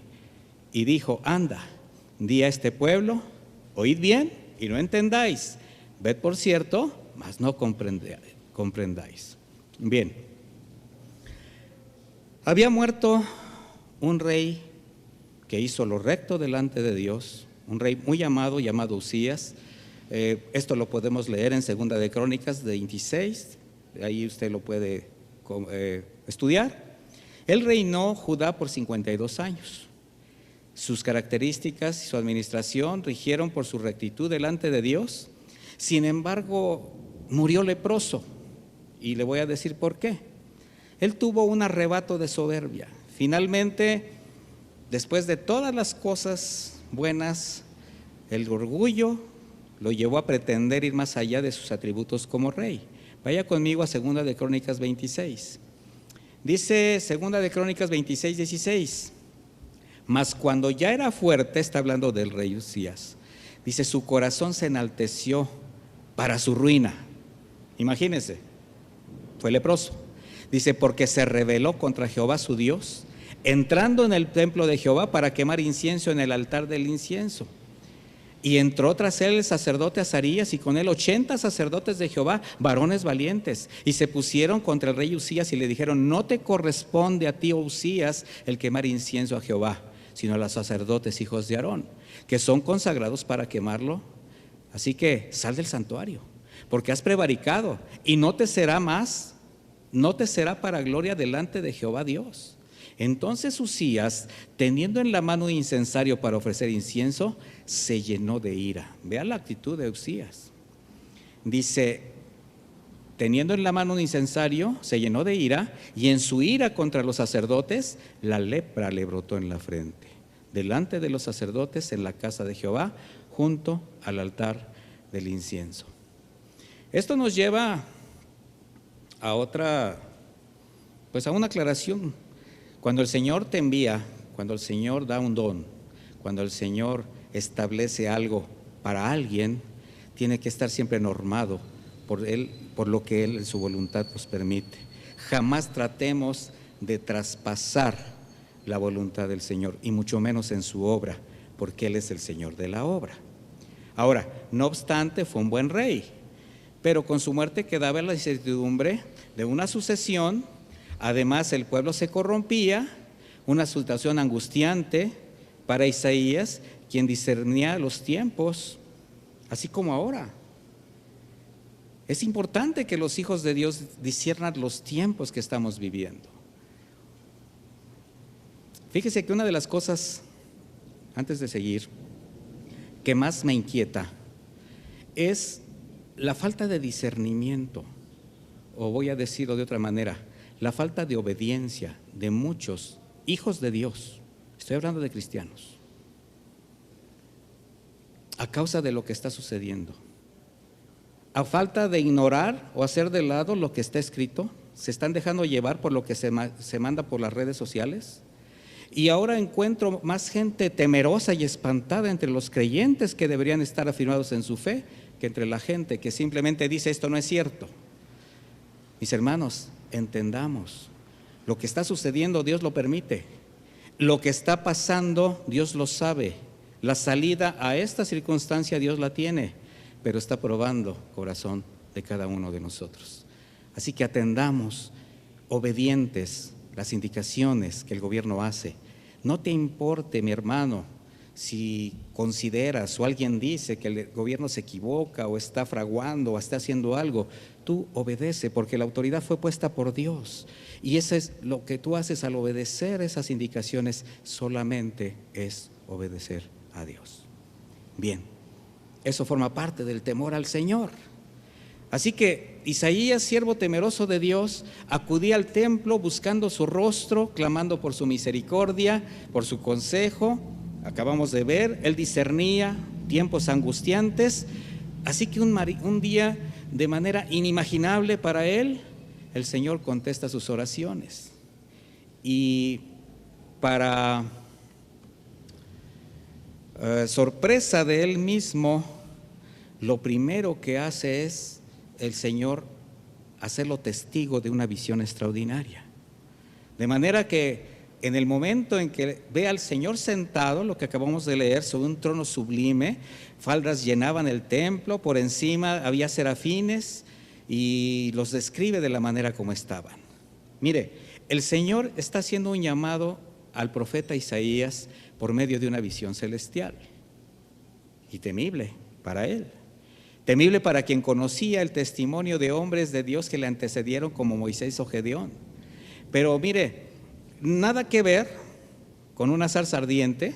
Y dijo: anda, di a este pueblo, oíd bien y no entendáis, ved por cierto, mas no comprendáis. Bien, había muerto un rey que hizo lo recto delante de Dios, un rey muy amado, llamado Uzías. Esto lo podemos leer en Segunda de Crónicas 26, ahí usted lo puede estudiar. Él reinó Judá por 52 años. Sus características y su administración rigieron por su rectitud delante de Dios. Sin embargo, murió leproso, y le voy a decir por qué. Él tuvo un arrebato de soberbia. Finalmente, después de todas las cosas buenas, el orgullo lo llevó a pretender ir más allá de sus atributos como rey. Vaya conmigo a Segunda de Crónicas 26. Dice Segunda de Crónicas 26, 16. Mas cuando ya era fuerte, está hablando del rey Uzías, dice: su corazón se enalteció para su ruina. Imagínense, fue leproso. Dice: porque se rebeló contra Jehová su Dios, entrando en el templo de Jehová para quemar incienso en el altar del incienso. Y entró tras él el sacerdote Azarías, y con él 80 sacerdotes de Jehová, varones valientes, y se pusieron contra el rey Uzías y le dijeron: no te corresponde a ti, oh Uzías, el quemar incienso a Jehová, sino a los sacerdotes hijos de Aarón, que son consagrados para quemarlo. Así que sal del santuario, porque has prevaricado, y no te será para gloria delante de Jehová Dios. Entonces Uzías, teniendo en la mano un incensario para ofrecer incienso, se llenó de ira. Vea la actitud de Uzías. Dice: teniendo en la mano un incensario, se llenó de ira, y en su ira contra los sacerdotes, la lepra le brotó en la frente, delante de los sacerdotes en la casa de Jehová, junto al altar del incienso. Esto nos lleva a una aclaración. Cuando el Señor te envía, cuando el Señor da un don, cuando el Señor establece algo para alguien, tiene que estar siempre normado por Él, por lo que Él en su voluntad nos permite. Jamás tratemos de traspasar la voluntad del Señor, y mucho menos en su obra, porque Él es el Señor de la obra. Ahora, no obstante, fue un buen rey, pero con su muerte quedaba la incertidumbre de una sucesión. Además, el pueblo se corrompía, una situación angustiante para Isaías, quien discernía los tiempos, así como ahora. Es importante que los hijos de Dios disciernan los tiempos que estamos viviendo. Fíjese que una de las cosas, antes de seguir, que más me inquieta es la falta de discernimiento, o voy a decirlo de otra manera, la falta de obediencia de muchos hijos de Dios, estoy hablando de cristianos, a causa de lo que está sucediendo. A falta de ignorar o hacer de lado lo que está escrito, se están dejando llevar por lo que se manda por las redes sociales. Y ahora encuentro más gente temerosa y espantada entre los creyentes que deberían estar afirmados en su fe, que entre la gente que simplemente dice esto no es cierto. Mis hermanos, entendamos, lo que está sucediendo Dios lo permite, lo que está pasando Dios lo sabe, la salida a esta circunstancia Dios la tiene, pero está probando el corazón de cada uno de nosotros. Así que atendamos, obedientes, las indicaciones que el gobierno hace. No te importe, mi hermano, si consideras o alguien dice que el gobierno se equivoca o está fraguando o está haciendo algo, tú obedece, porque la autoridad fue puesta por Dios. Y eso es lo que tú haces al obedecer esas indicaciones, solamente es obedecer a Dios. Bien, eso forma parte del temor al Señor. Así que Isaías, siervo temeroso de Dios, acudía al templo buscando su rostro, clamando por su misericordia, por su consejo. Acabamos de ver, él discernía tiempos angustiantes. Así que un día, de manera inimaginable para él, el Señor contesta sus oraciones. Y para sorpresa de él mismo, lo primero que hace es el Señor hacerlo testigo de una visión extraordinaria. De manera que en el momento en que ve al Señor sentado, lo que acabamos de leer, sobre un trono sublime, faldas llenaban el templo, por encima había serafines y los describe de la manera como estaban. Mire, el Señor está haciendo un llamado al profeta Isaías por medio de una visión celestial y temible para él. Temible para quien conocía el testimonio de hombres de Dios que le antecedieron, como Moisés o Gedeón. Pero mire, nada que ver con una zarza ardiente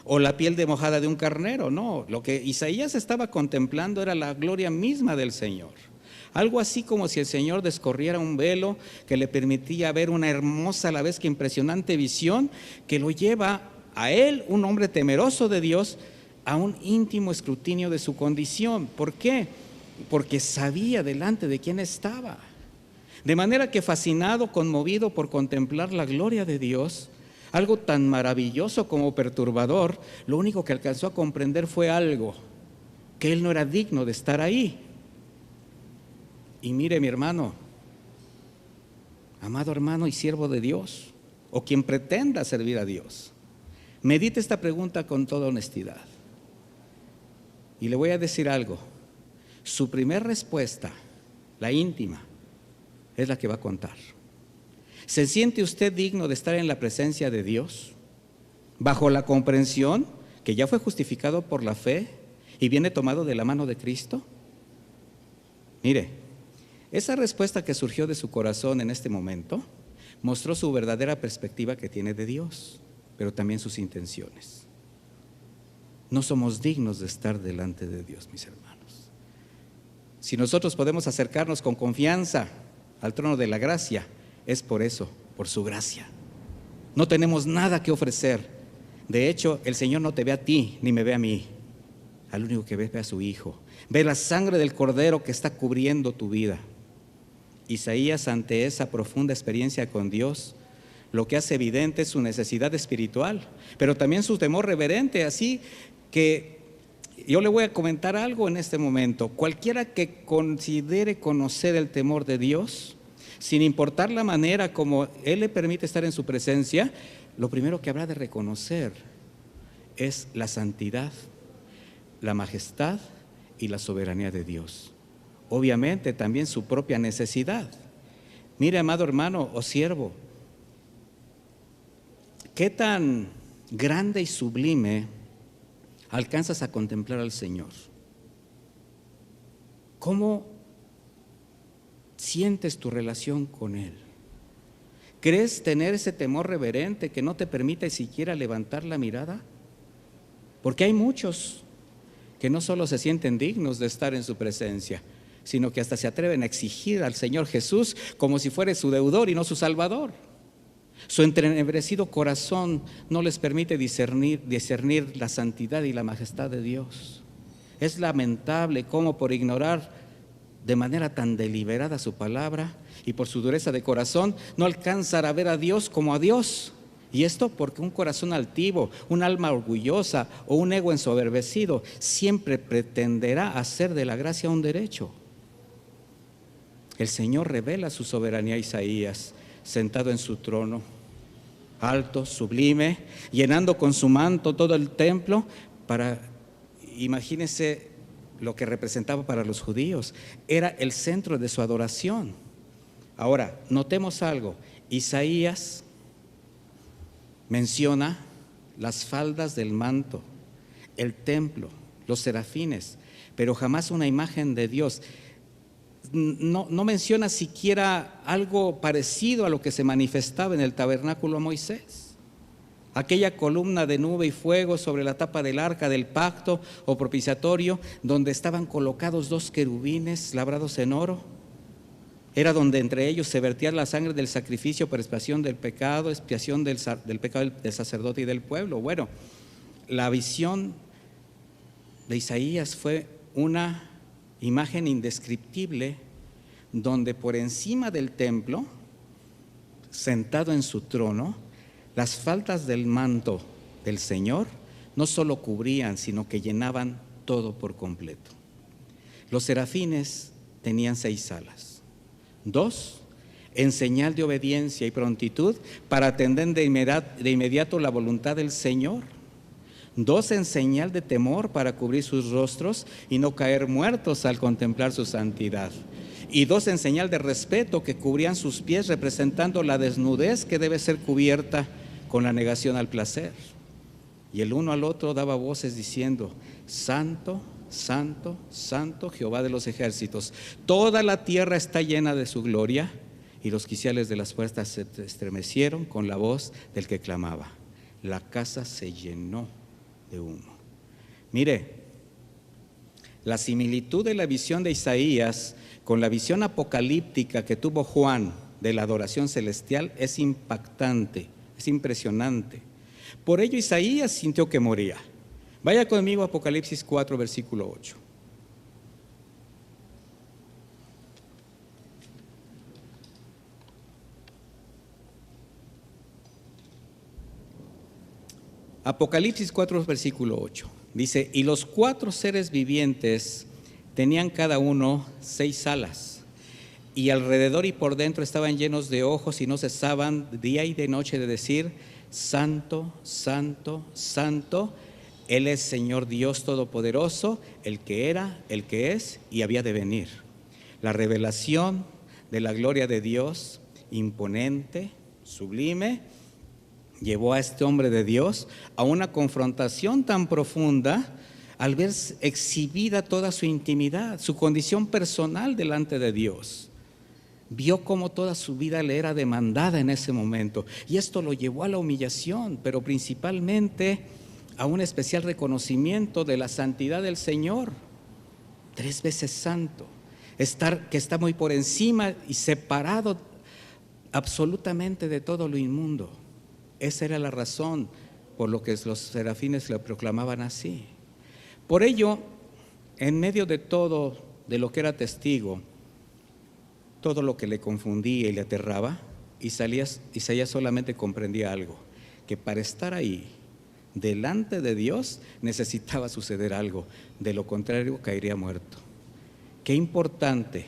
o la piel de mojada de un carnero, no. Lo que Isaías estaba contemplando era la gloria misma del Señor. Algo así como si el Señor descorriera un velo que le permitía ver una hermosa, a la vez que impresionante visión, que lo lleva a él, un hombre temeroso de Dios, a un íntimo escrutinio de su condición. ¿Por qué? Porque sabía delante de quién estaba. De manera que, fascinado, conmovido por contemplar la gloria de Dios, algo tan maravilloso como perturbador, lo único que alcanzó a comprender fue algo, que él no era digno de estar ahí. Y mire, mi hermano, amado hermano y siervo de Dios, o quien pretenda servir a Dios, medite esta pregunta con toda honestidad. Y le voy a decir algo, su primera respuesta, la íntima, es la que va a contar. ¿Se siente usted digno de estar en la presencia de Dios? Bajo la comprensión que ya fue justificado por la fe y viene tomado de la mano de Cristo. Mire, esa respuesta que surgió de su corazón en este momento mostró su verdadera perspectiva que tiene de Dios, pero también sus intenciones. No somos dignos de estar delante de Dios, mis hermanos. Si nosotros podemos acercarnos con confianza al trono de la gracia, es por eso, por su gracia. No tenemos nada que ofrecer. De hecho, el Señor no te ve a ti, ni me ve a mí. Al único que ve a su Hijo. Ve la sangre del Cordero que está cubriendo tu vida. Isaías, ante esa profunda experiencia con Dios, lo que hace evidente es su necesidad espiritual, pero también su temor reverente. Así que yo le voy a comentar algo en este momento. Cualquiera que considere conocer el temor de Dios, sin importar la manera como Él le permite estar en su presencia, lo primero que habrá de reconocer es la santidad, la majestad y la soberanía de Dios. Obviamente también su propia necesidad. Mire, amado hermano o siervo, qué tan grande y sublime alcanzas a contemplar al Señor. ¿Cómo ¿Sientes tu relación con Él? ¿Crees tener ese temor reverente que no te permite siquiera levantar la mirada? Porque hay muchos que no solo se sienten dignos de estar en su presencia, sino que hasta se atreven a exigir al Señor Jesús como si fuera su deudor y no su Salvador. Su entenebrecido corazón no les permite discernir la santidad y la majestad de Dios. Es lamentable cómo por ignorar de manera tan deliberada su palabra y por su dureza de corazón no alcanzan a ver a Dios como a Dios. Y esto porque un corazón altivo, un alma orgullosa o un ego ensoberbecido siempre pretenderá hacer de la gracia un derecho. El Señor revela su soberanía a Isaías, sentado en su trono, alto, sublime, llenando con su manto todo el templo. Imagínense lo que representaba para los judíos, era el centro de su adoración. Ahora, notemos algo, Isaías menciona las faldas del manto, el templo, los serafines, pero jamás una imagen de Dios. No menciona siquiera algo parecido a lo que se manifestaba en el tabernáculo a Moisés. Aquella columna de nube y fuego sobre la tapa del arca del pacto o propiciatorio, donde estaban colocados 2 querubines labrados en oro, era donde entre ellos se vertía la sangre del sacrificio para expiación del pecado, expiación del pecado del sacerdote y del pueblo. Bueno, la visión de Isaías fue una imagen indescriptible, donde por encima del templo, sentado en su trono, las faldas del manto del Señor no solo cubrían, sino que llenaban todo por completo. Los serafines tenían 6 alas, 2 en señal de obediencia y prontitud para atender de inmediato la voluntad del Señor, 2 en señal de temor para cubrir sus rostros y no caer muertos al contemplar su santidad, y 2 en señal de respeto que cubrían sus pies, representando la desnudez que debe ser cubierta con la negación al placer. Y el uno al otro daba voces diciendo: Santo, Santo, Santo, Jehová de los ejércitos, toda la tierra está llena de su gloria. Y los quiciales de las puertas se estremecieron con la voz del que clamaba. La casa se llenó de humo. Mire, la similitud de la visión de Isaías con la visión apocalíptica que tuvo Juan de la adoración celestial es impactante, es impresionante. Por ello Isaías sintió que moría. Vaya conmigo a Apocalipsis 4, versículo 8. Apocalipsis 4, versículo 8. Dice: y los 4 seres vivientes tenían cada uno 6 alas, y alrededor y por dentro estaban llenos de ojos, y no cesaban día y de noche de decir: Santo, Santo, Santo, Él es Señor Dios Todopoderoso, el que era, el que es y había de venir. La revelación de la gloria de Dios, imponente, sublime, llevó a este hombre de Dios a una confrontación tan profunda al ver exhibida toda su intimidad, su condición personal delante de Dios. Vio cómo toda su vida le era demandada en ese momento, y esto lo llevó a la humillación, pero principalmente a un especial reconocimiento de la santidad del Señor, 3 veces santo, que está muy por encima y separado absolutamente de todo lo inmundo. Esa era la razón por lo que los serafines le proclamaban así. Por ello, en medio de todo de lo que era testigo, todo lo que le confundía y le aterraba, Isaías solamente comprendía algo: que para estar ahí delante de Dios necesitaba suceder algo, de lo contrario caería muerto. Qué importante,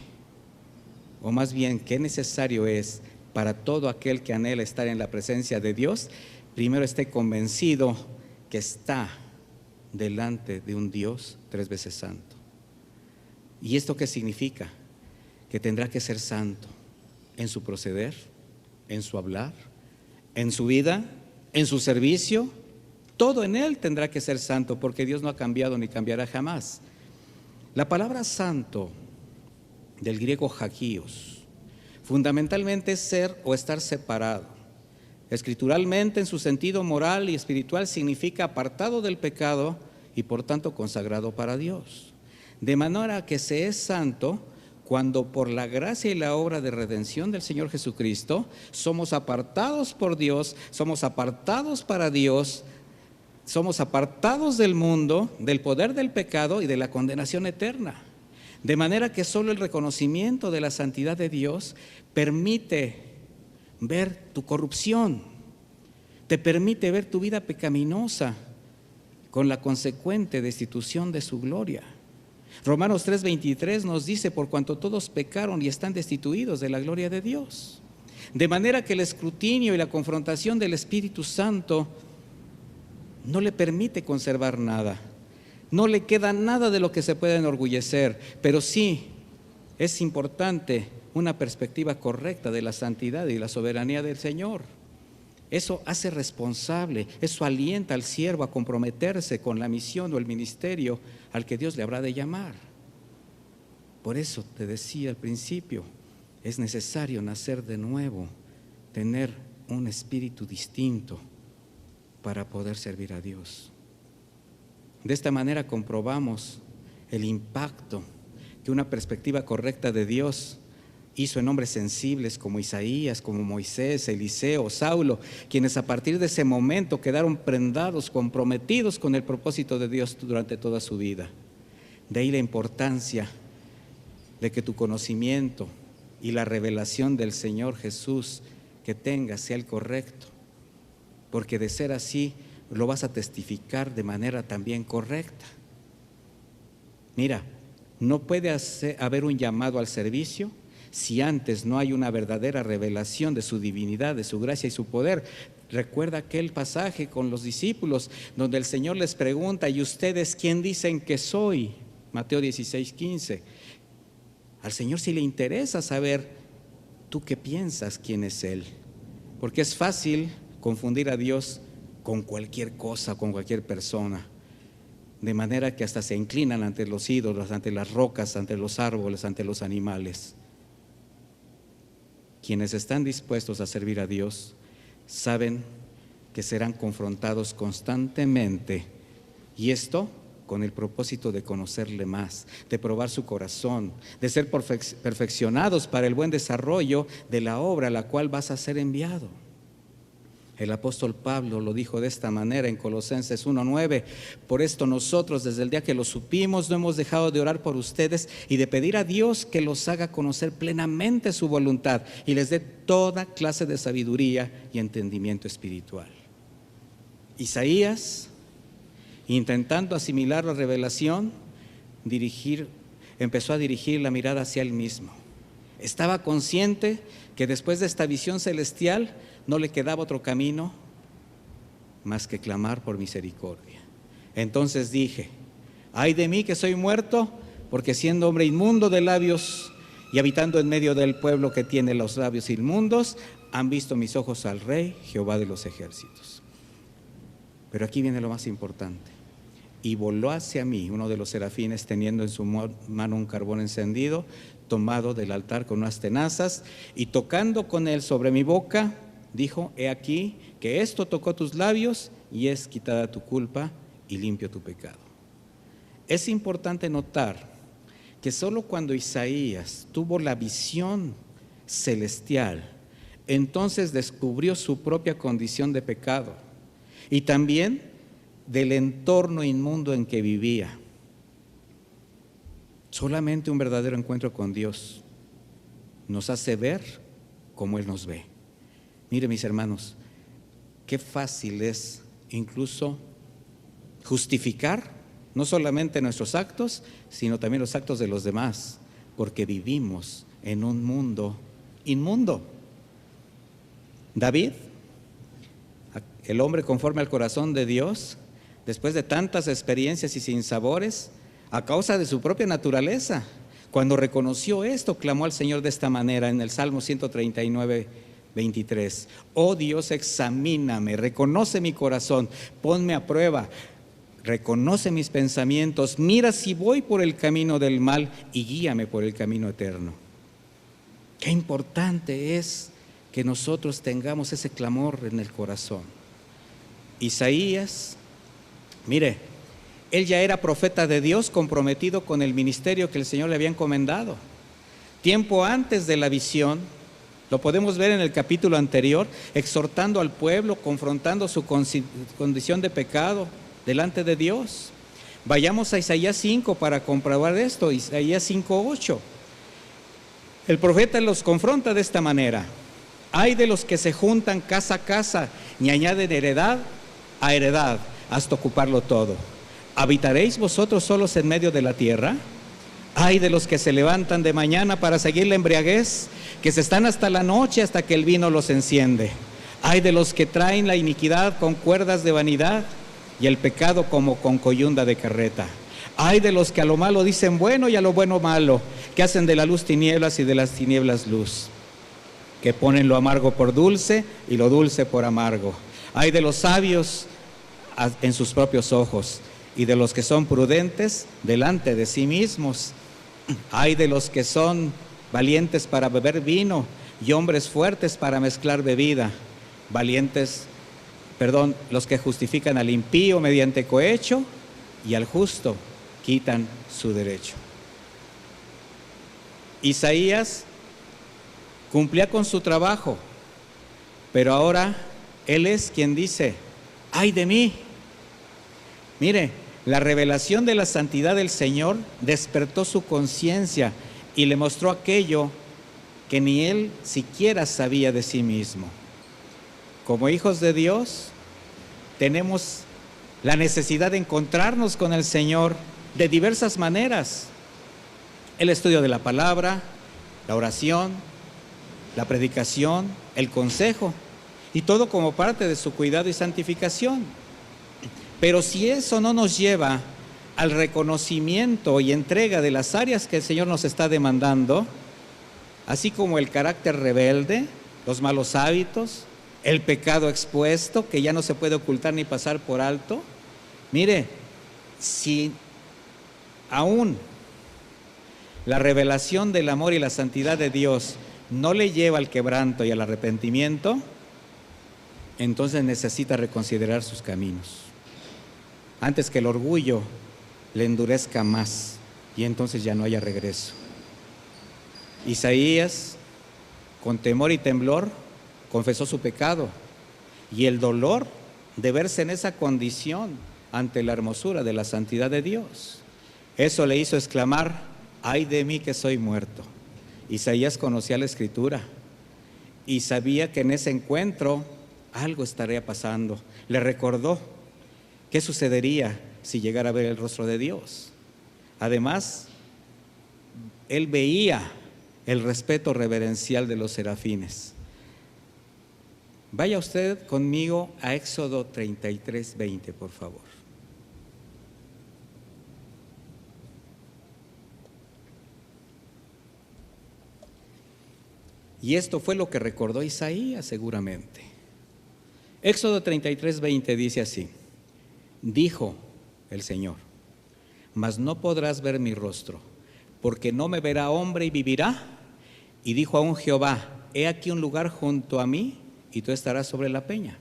o más bien qué necesario es para todo aquel que anhela estar en la presencia de Dios, primero esté convencido que está delante de un Dios 3 veces santo. ¿Y esto qué significa? Que tendrá que ser santo en su proceder, en su hablar, en su vida, en su servicio. Todo en él tendrá que ser santo, porque Dios no ha cambiado ni cambiará jamás. La palabra santo, del griego hagios, Fundamentalmente es ser o estar separado. Escrituralmente, en su sentido moral y espiritual, significa apartado del pecado y por tanto consagrado para Dios. De manera que se es santo cuando por la gracia y la obra de redención del Señor Jesucristo somos apartados por Dios, somos apartados para Dios, somos apartados del mundo, del poder del pecado y de la condenación eterna. De manera que solo el reconocimiento de la santidad de Dios permite ver tu corrupción, te permite ver tu vida pecaminosa con la consecuente destitución de su gloria. Romanos 3:23 nos dice: por cuanto todos pecaron y están destituidos de la gloria de Dios. De manera que el escrutinio y la confrontación del Espíritu Santo no le permite conservar nada, no le queda nada de lo que se pueda enorgullecer, pero sí es importante una perspectiva correcta de la santidad y la soberanía del Señor. Eso hace responsable, eso alienta al siervo a comprometerse con la misión o el ministerio al que Dios le habrá de llamar. Por eso te decía al principio, es necesario nacer de nuevo, tener un espíritu distinto para poder servir a Dios. De esta manera comprobamos el impacto que una perspectiva correcta de Dios hizo en hombres sensibles como Isaías, como Moisés, Eliseo, Saulo, quienes a partir de ese momento quedaron prendados, comprometidos con el propósito de Dios durante toda su vida. De ahí la importancia de que tu conocimiento y la revelación del Señor Jesús que tengas sea el correcto, porque de ser así lo vas a testificar de manera también correcta. Mira, no puede haber un llamado al servicio si antes no hay una verdadera revelación de su divinidad, de su gracia y su poder. Recuerda aquel pasaje con los discípulos donde el Señor les pregunta: ¿y ustedes quién dicen que soy? Mateo 16:15. Al Señor sí le interesa saber tú qué piensas quién es Él, porque es fácil confundir a Dios con cualquier cosa, con cualquier persona, de manera que hasta se inclinan ante los ídolos, ante las rocas, ante los árboles, ante los animales. Quienes están dispuestos a servir a Dios saben que serán confrontados constantemente, y esto con el propósito de conocerle más, de probar su corazón, de ser perfeccionados para el buen desarrollo de la obra a la cual vas a ser enviado. El apóstol Pablo lo dijo de esta manera en Colosenses 1:9: por esto nosotros desde el día que lo supimos no hemos dejado de orar por ustedes y de pedir a Dios que los haga conocer plenamente su voluntad y les dé toda clase de sabiduría y entendimiento espiritual. Isaías, intentando asimilar la revelación, empezó a dirigir la mirada hacia él mismo. Estaba consciente que después de esta visión celestial no le quedaba otro camino más que clamar por misericordia. Entonces dije: ay de mí que soy muerto, porque siendo hombre inmundo de labios y habitando en medio del pueblo que tiene los labios inmundos, han visto mis ojos al Rey, Jehová de los ejércitos. Pero aquí viene lo más importante. Y voló hacia mí uno de los serafines, teniendo en su mano un carbón encendido, tomado del altar con unas tenazas, y tocando con él sobre mi boca, dijo: he aquí que esto tocó tus labios y es quitada tu culpa y limpio tu pecado. Es importante notar que solo cuando Isaías tuvo la visión celestial, entonces descubrió su propia condición de pecado y también del entorno inmundo en que vivía. Solamente un verdadero encuentro con Dios nos hace ver como Él nos ve. Mire, mis hermanos, qué fácil es incluso justificar no solamente nuestros actos, sino también los actos de los demás, porque vivimos en un mundo inmundo. David, el hombre conforme al corazón de Dios, después de tantas experiencias y sinsabores, a causa de su propia naturaleza, cuando reconoció esto, clamó al Señor de esta manera en el Salmo 139:23: oh Dios, examíname, reconoce mi corazón, ponme a prueba, reconoce mis pensamientos, mira si voy por el camino del mal y guíame por el camino eterno. Qué importante es que nosotros tengamos ese clamor en el corazón. Isaías, mire, él ya era profeta de Dios, comprometido con el ministerio que el Señor le había encomendado. Tiempo antes de la visión, lo podemos ver en el capítulo anterior, exhortando al pueblo, confrontando su condición de pecado delante de Dios. Vayamos a Isaías 5 para comprobar esto, Isaías 5:8. El profeta los confronta de esta manera: hay de los que se juntan casa a casa y añaden heredad a heredad hasta ocuparlo todo. ¿Habitaréis vosotros solos en medio de la tierra? Hay de los que se levantan de mañana para seguir la embriaguez, que se están hasta la noche hasta que el vino los enciende. Hay de los que traen la iniquidad con cuerdas de vanidad y el pecado como con coyunda de carreta. Hay de los que a lo malo dicen bueno y a lo bueno malo, que hacen de la luz tinieblas y de las tinieblas luz, que ponen lo amargo por dulce y lo dulce por amargo. Hay de los sabios en sus propios ojos y de los que son prudentes delante de sí mismos. Hay de los que son valientes para beber vino y hombres fuertes para mezclar bebida. Los que justifican al impío mediante cohecho y al justo quitan su derecho. Isaías cumplía con su trabajo, pero ahora él es quien dice: ¡ay de mí! Mire, la revelación de la santidad del Señor despertó su conciencia y le mostró aquello que ni él siquiera sabía de sí mismo. Como hijos de Dios, tenemos la necesidad de encontrarnos con el Señor de diversas maneras: el estudio de la palabra, la oración, la predicación, el consejo, y todo como parte de su cuidado y santificación. Pero si eso no nos lleva al reconocimiento y entrega de las áreas que el Señor nos está demandando, así como el carácter rebelde, los malos hábitos, el pecado expuesto que ya no se puede ocultar ni pasar por alto, mire, si aún la revelación del amor y la santidad de Dios no le lleva al quebranto y al arrepentimiento, entonces necesita reconsiderar sus caminos, antes que el orgullo le endurezca más y entonces ya no haya regreso. Isaías, con temor y temblor, confesó su pecado y el dolor de verse en esa condición ante la hermosura de la santidad de Dios. Eso le hizo exclamar: ¡ay de mí que soy muerto! Isaías conocía la Escritura y sabía que en ese encuentro algo estaría pasando. Le recordó qué sucedería si llegara a ver el rostro de Dios. Además, él veía el respeto reverencial de los serafines. Vaya usted conmigo a Éxodo 33:20, por favor. Y esto fue lo que recordó Isaías seguramente. Éxodo 33:20 dice así: dijo el Señor: mas no podrás ver mi rostro, porque no me verá hombre y vivirá. Y dijo aún Jehová: he aquí un lugar junto a mí, y tú estarás sobre la peña.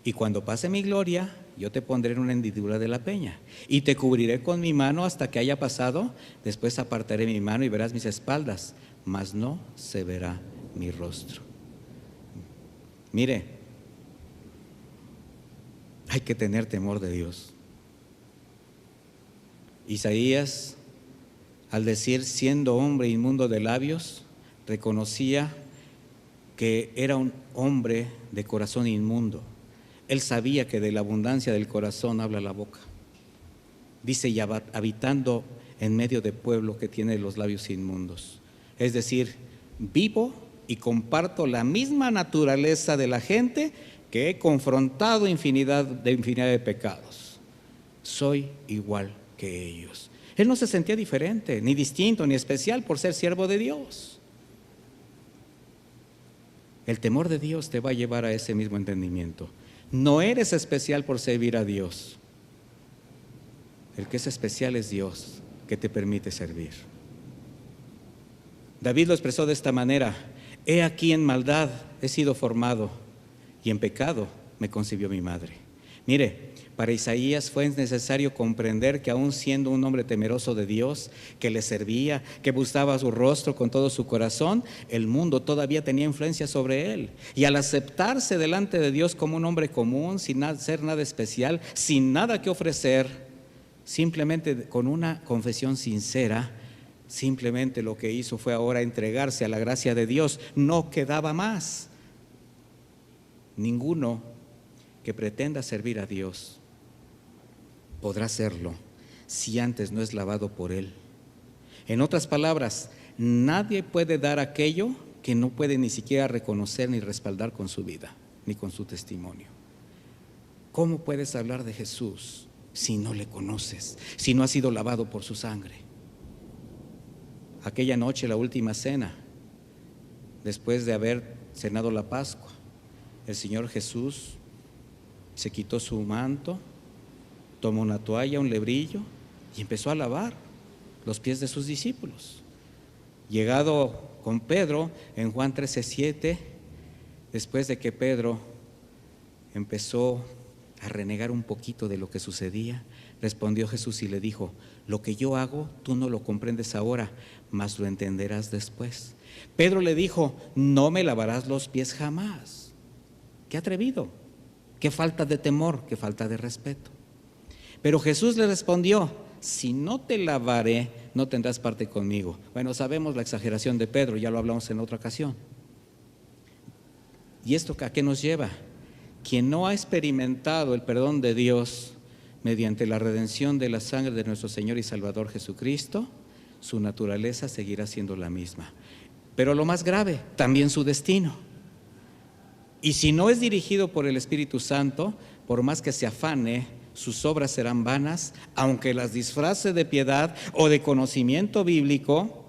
Y cuando pase mi gloria, yo te pondré en una hendidura de la peña, y te cubriré con mi mano hasta que haya pasado. Después apartaré mi mano y verás mis espaldas, mas no se verá mi rostro. Mire, hay que tener temor de Dios. Isaías, al decir siendo hombre inmundo de labios, reconocía que era un hombre de corazón inmundo. Él sabía que de la abundancia del corazón habla la boca. Dice: y habitando en medio de pueblo que tiene los labios inmundos. Es decir, vivo y comparto la misma naturaleza de la gente que he confrontado infinidad de pecados. Soy igual que ellos. Él no se sentía diferente, ni distinto, ni especial por ser siervo de Dios. El temor de Dios te va a llevar a ese mismo entendimiento. No eres especial por servir a Dios. El que es especial es Dios, que te permite servir. David lo expresó de esta manera: he aquí en maldad he sido formado y en pecado me concibió mi madre. Mire, para Isaías fue necesario comprender que aún siendo un hombre temeroso de Dios, que le servía, que buscaba su rostro con todo su corazón, el mundo todavía tenía influencia sobre él. Y al aceptarse delante de Dios como un hombre común, sin ser nada especial, sin nada que ofrecer, simplemente con una confesión sincera, simplemente lo que hizo fue ahora entregarse a la gracia de Dios. No quedaba más. Ninguno que pretenda servir a Dios podrá hacerlo si antes no es lavado por Él. En otras palabras, nadie puede dar aquello que no puede ni siquiera reconocer ni respaldar con su vida, ni con su testimonio. ¿Cómo puedes hablar de Jesús si no le conoces, si no has sido lavado por su sangre? Aquella noche, la última cena, después de haber cenado la Pascua, el Señor Jesús se quitó su manto, tomó una toalla, un lebrillo y empezó a lavar los pies de sus discípulos. Llegado con Pedro en Juan 13:7, después de que Pedro empezó a renegar un poquito de lo que sucedía, respondió Jesús y le dijo: lo que yo hago tú no lo comprendes ahora, mas lo entenderás después. Pedro le dijo: no me lavarás los pies jamás. Qué atrevido, qué falta de temor, qué falta de respeto. Pero Jesús le respondió: si no te lavaré, no tendrás parte conmigo. Bueno, sabemos la exageración de Pedro, ya lo hablamos en otra ocasión. ¿Y esto a qué nos lleva? Quien no ha experimentado el perdón de Dios mediante la redención de la sangre de nuestro Señor y Salvador Jesucristo, su naturaleza seguirá siendo la misma. Pero lo más grave, también su destino. Y si no es dirigido por el Espíritu Santo, por más que se afane, sus obras serán vanas, aunque las disfrace de piedad o de conocimiento bíblico,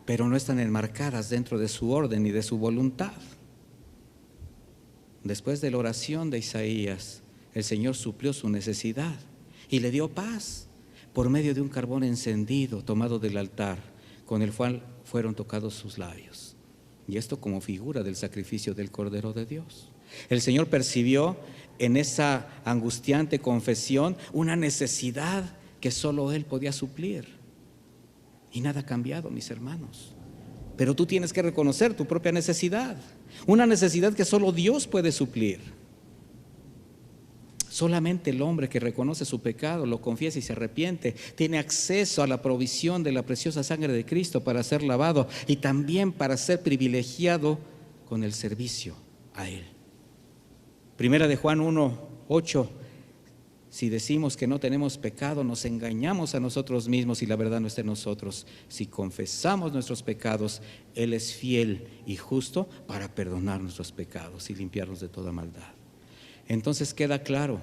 pero no están enmarcadas dentro de su orden y de su voluntad. Después de la oración de Isaías, el Señor suplió su necesidad y le dio paz por medio de un carbón encendido tomado del altar, con el cual fueron tocados sus labios. Y esto como figura del sacrificio del Cordero de Dios. El Señor percibió en esa angustiante confesión una necesidad que solo Él podía suplir. Y nada ha cambiado, mis hermanos. Pero tú tienes que reconocer tu propia necesidad, una necesidad que solo Dios puede suplir. Solamente el hombre que reconoce su pecado, lo confiesa y se arrepiente, tiene acceso a la provisión de la preciosa sangre de Cristo para ser lavado y también para ser privilegiado con el servicio a Él. Primera de Juan 1:8: si decimos que no tenemos pecado, nos engañamos a nosotros mismos y la verdad no está en nosotros. Si confesamos nuestros pecados, Él es fiel y justo para perdonar nuestros pecados y limpiarnos de toda maldad. Entonces queda claro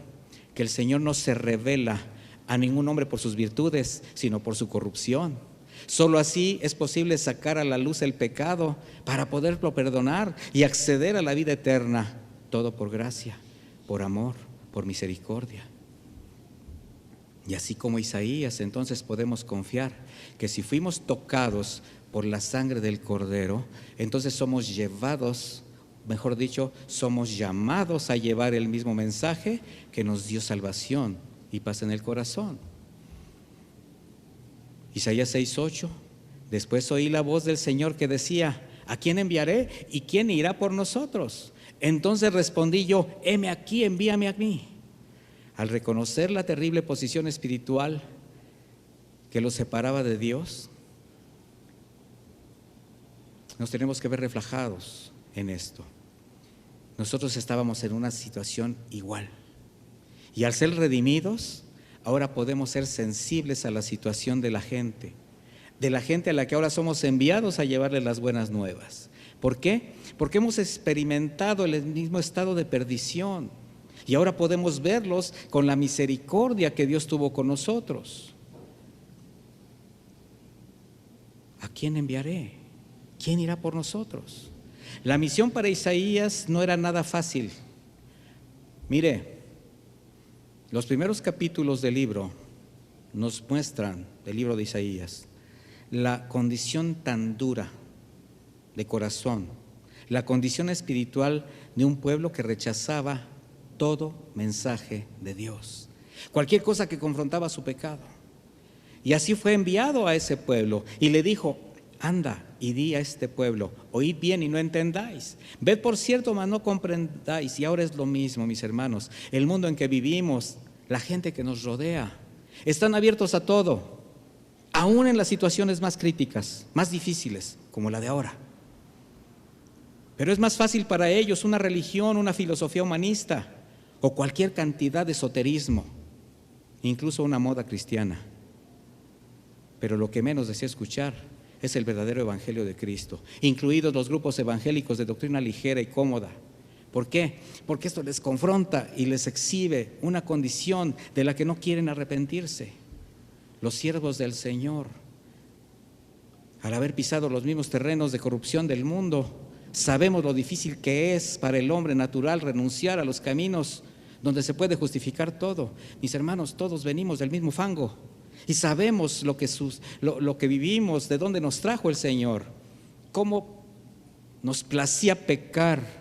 que el Señor no se revela a ningún hombre por sus virtudes, sino por su corrupción. Solo así es posible sacar a la luz el pecado para poderlo perdonar y acceder a la vida eterna. Todo por gracia, por amor, por misericordia. Y así como Isaías, entonces podemos confiar que si fuimos tocados por la sangre del Cordero, entonces somos llevados, mejor dicho, somos llamados a llevar el mismo mensaje que nos dio salvación y paz en el corazón. Isaías 6:8: después oí la voz del Señor que decía: ¿a quién enviaré y quién irá por nosotros? Entonces respondí yo: heme aquí, envíame a mí. Al reconocer la terrible posición espiritual que los separaba de Dios, nos tenemos que ver reflejados en esto. Nosotros estábamos en una situación igual, y al ser redimidos, ahora podemos ser sensibles a la situación de la gente a la que ahora somos enviados a llevarle las buenas nuevas. ¿Por qué? Porque hemos experimentado el mismo estado de perdición y ahora podemos verlos con la misericordia que Dios tuvo con nosotros. ¿A quién enviaré? ¿Quién irá por nosotros? La misión para Isaías no era nada fácil. Mire, los primeros capítulos del libro nos muestran, del libro de Isaías, la condición tan dura de corazón, la condición espiritual de un pueblo que rechazaba todo mensaje de Dios, cualquier cosa que confrontaba su pecado. Y así fue enviado a ese pueblo y le dijo: anda y di a este pueblo, oíd bien y no entendáis, ved por cierto, mas no comprendáis. Y ahora es lo mismo, mis hermanos. El mundo en que vivimos, la gente que nos rodea, están abiertos a todo, aún en las situaciones más críticas, más difíciles, como la de ahora. Pero es más fácil para ellos una religión, una filosofía humanista o cualquier cantidad de esoterismo, incluso una moda cristiana. Pero lo que menos desea escuchar es el verdadero evangelio de Cristo, incluidos los grupos evangélicos de doctrina ligera y cómoda. ¿Por qué? Porque esto les confronta y les exhibe una condición de la que no quieren arrepentirse. Los siervos del Señor, al haber pisado los mismos terrenos de corrupción del mundo, sabemos lo difícil que es para el hombre natural renunciar a los caminos donde se puede justificar todo. Mis hermanos, todos venimos del mismo fango y sabemos lo que vivimos, de dónde nos trajo el Señor, cómo nos placía pecar.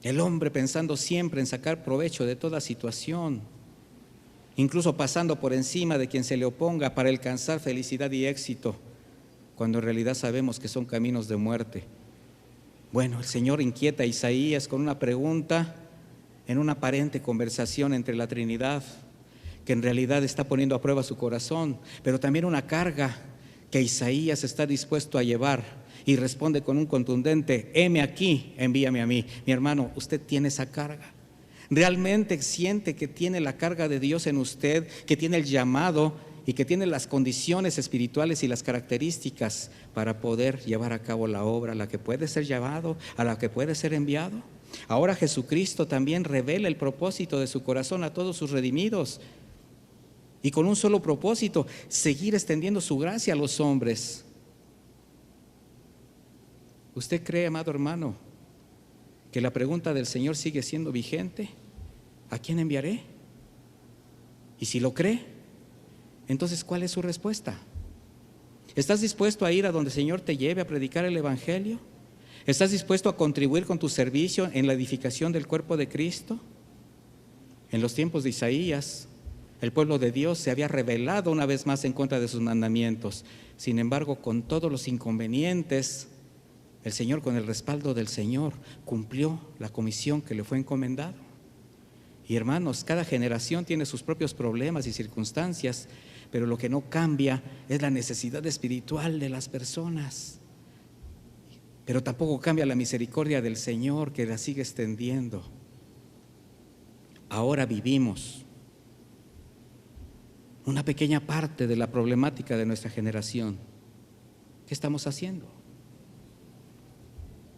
El hombre pensando siempre en sacar provecho de toda situación, incluso pasando por encima de quien se le oponga para alcanzar felicidad y éxito, cuando en realidad sabemos que son caminos de muerte. Bueno, el Señor inquieta a Isaías con una pregunta en una aparente conversación entre la Trinidad, que en realidad está poniendo a prueba su corazón, pero también una carga que Isaías está dispuesto a llevar, y responde con un contundente: heme aquí, envíame a mí. Mi hermano, usted tiene esa carga. ¿Realmente siente que tiene la carga de Dios en usted, que tiene el llamado y que tiene las condiciones espirituales y las características para poder llevar a cabo la obra a la que puede ser llamado, a la que puede ser enviado? Ahora Jesucristo también revela el propósito de su corazón a todos sus redimidos, y con un solo propósito: seguir extendiendo su gracia a los hombres. ¿Usted cree, amado hermano, que la pregunta del Señor sigue siendo vigente? ¿A quién enviaré? Y si lo cree, entonces ¿cuál es su respuesta? ¿Estás dispuesto a ir a donde el Señor te lleve a predicar el Evangelio? ¿Estás dispuesto a contribuir con tu servicio en la edificación del cuerpo de Cristo? En los tiempos de Isaías, el pueblo de Dios se había rebelado una vez más en contra de sus mandamientos. Sin embargo, con todos los inconvenientes, el Señor, con el respaldo del Señor, cumplió la comisión que le fue encomendado. Y hermanos, cada generación tiene sus propios problemas y circunstancias, pero lo que no cambia es la necesidad espiritual de las personas. Pero tampoco cambia la misericordia del Señor, que la sigue extendiendo. Ahora vivimos una pequeña parte de la problemática de nuestra generación. ¿Qué estamos haciendo?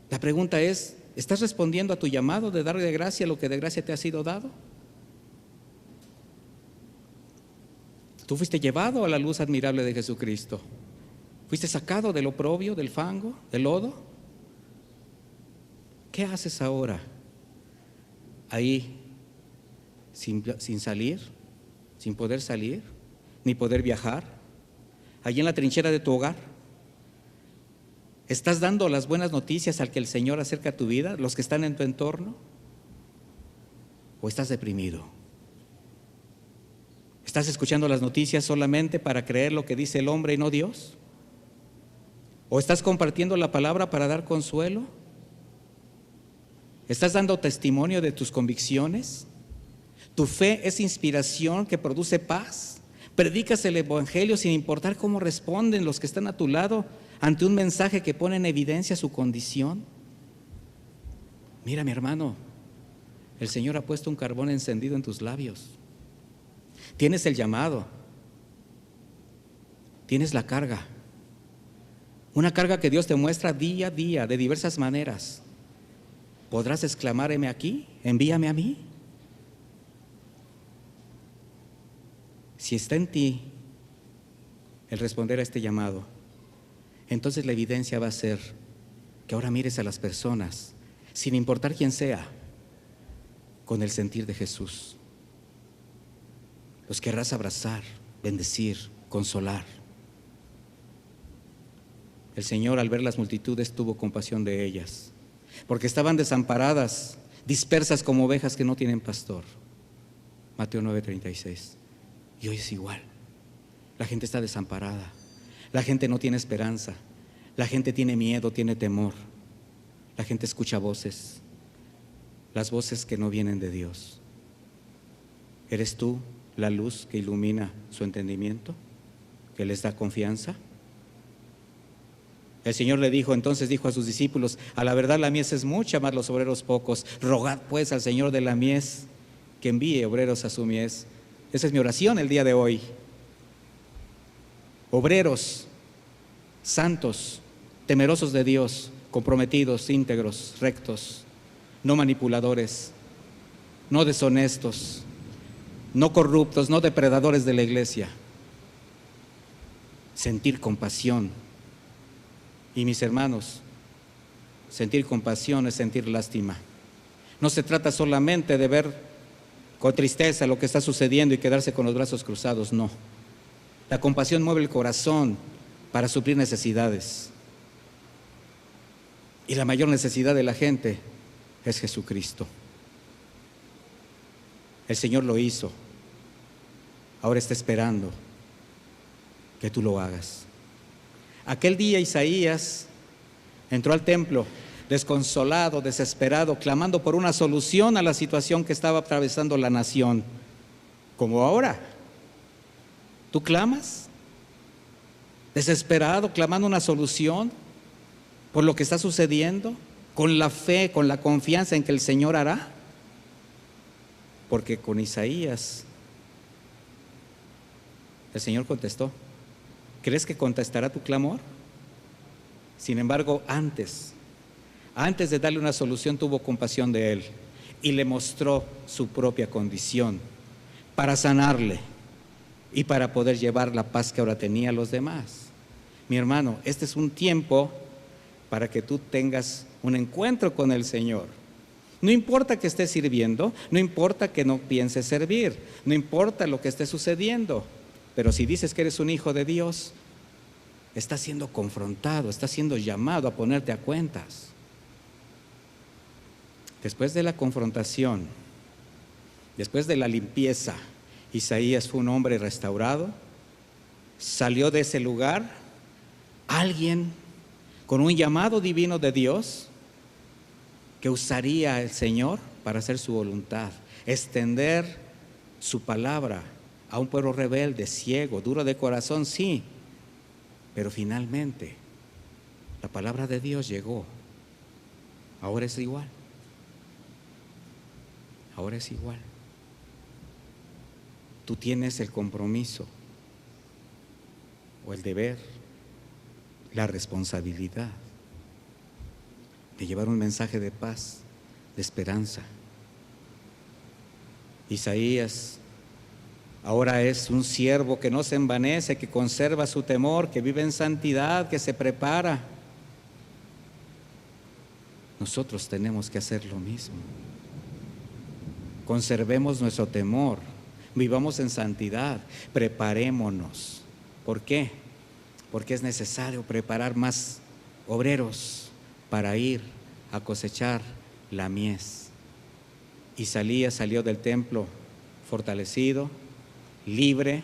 La pregunta es: ¿estás respondiendo a tu llamado de darle de gracia lo que de gracia te ha sido dado? Tú fuiste llevado a la luz admirable de Jesucristo. Fuiste sacado del oprobio, del fango, del lodo. ¿Qué haces ahora? Ahí, sin salir, sin poder salir, ni poder viajar, allí en la trinchera de tu hogar. ¿Estás dando las buenas noticias al que el Señor acerca a tu vida, los que están en tu entorno? ¿O estás deprimido? ¿Estás escuchando las noticias solamente para creer lo que dice el hombre y no Dios? ¿O estás compartiendo la palabra para dar consuelo? ¿Estás dando testimonio de tus convicciones? ¿Tu fe es inspiración que produce paz? ¿Predicas el Evangelio sin importar cómo responden los que están a tu lado ante un mensaje que pone en evidencia su condición? Mira, mi hermano, el Señor ha puesto un carbón encendido en tus labios. Tienes el llamado, tienes la carga, una carga que Dios te muestra día a día de diversas maneras. ¿Podrás exclamar: heme aquí, envíame a mí? Si está en ti el responder a este llamado, entonces la evidencia va a ser que ahora mires a las personas, sin importar quién sea, con el sentir de Jesús. Los querrás abrazar, bendecir, consolar. El Señor, al ver las multitudes, tuvo compasión de ellas, porque estaban desamparadas, dispersas como ovejas que no tienen pastor. Mateo 9:36. Y hoy es igual. La gente está desamparada, la gente no tiene esperanza, la gente tiene miedo, tiene temor, la gente escucha voces, las voces que no vienen de Dios. ¿Eres tú la luz que ilumina su entendimiento, que les da confianza? El Señor le dijo, entonces dijo a sus discípulos: a la verdad la mies es mucha, mas los obreros pocos. Rogad pues al Señor de la mies que envíe obreros a su mies. Esa es mi oración el día de hoy. Obreros santos, temerosos de Dios, comprometidos, íntegros, rectos, no manipuladores, no deshonestos, no corruptos, no depredadores de la iglesia. Sentir compasión. Y mis hermanos, sentir compasión es sentir lástima. No se trata solamente de ver con tristeza lo que está sucediendo y quedarse con los brazos cruzados, no. La compasión mueve el corazón para suplir necesidades. Y la mayor necesidad de la gente es Jesucristo. El Señor lo hizo. Ahora está esperando que tú lo hagas. Aquel día Isaías entró al templo desconsolado, desesperado, clamando por una solución a la situación que estaba atravesando la nación. Como ahora, ¿tú clamas? Desesperado, clamando una solución por lo que está sucediendo, con la fe, con la confianza en que el Señor hará. Porque con Isaías el Señor contestó. ¿Crees que contestará tu clamor? Sin embargo, antes de darle una solución, tuvo compasión de él y le mostró su propia condición para sanarle y para poder llevar la paz que ahora tenía a los demás. Mi hermano, este es un tiempo para que tú tengas un encuentro con el Señor. No importa que estés sirviendo, no importa que no pienses servir, no importa lo que esté sucediendo. Pero si dices que eres un hijo de Dios, estás siendo confrontado, estás siendo llamado a ponerte a cuentas. Después de la confrontación, después de la limpieza, Isaías fue un hombre restaurado, salió de ese lugar, alguien con un llamado divino de Dios, que usaría el Señor para hacer su voluntad, extender su palabra a un pueblo rebelde, ciego, duro de corazón, sí, pero finalmente la palabra de Dios llegó. Ahora es igual. Ahora es igual. Tú tienes el compromiso o el deber, la responsabilidad de llevar un mensaje de paz, de esperanza. Isaías ahora es un siervo que no se envanece, que conserva su temor, que vive en santidad, que se prepara. Nosotros tenemos que hacer lo mismo. Conservemos nuestro temor, vivamos en santidad, preparémonos. ¿Por qué? Porque es necesario preparar más obreros para ir a cosechar la mies. Isaías salió del templo fortalecido, libre,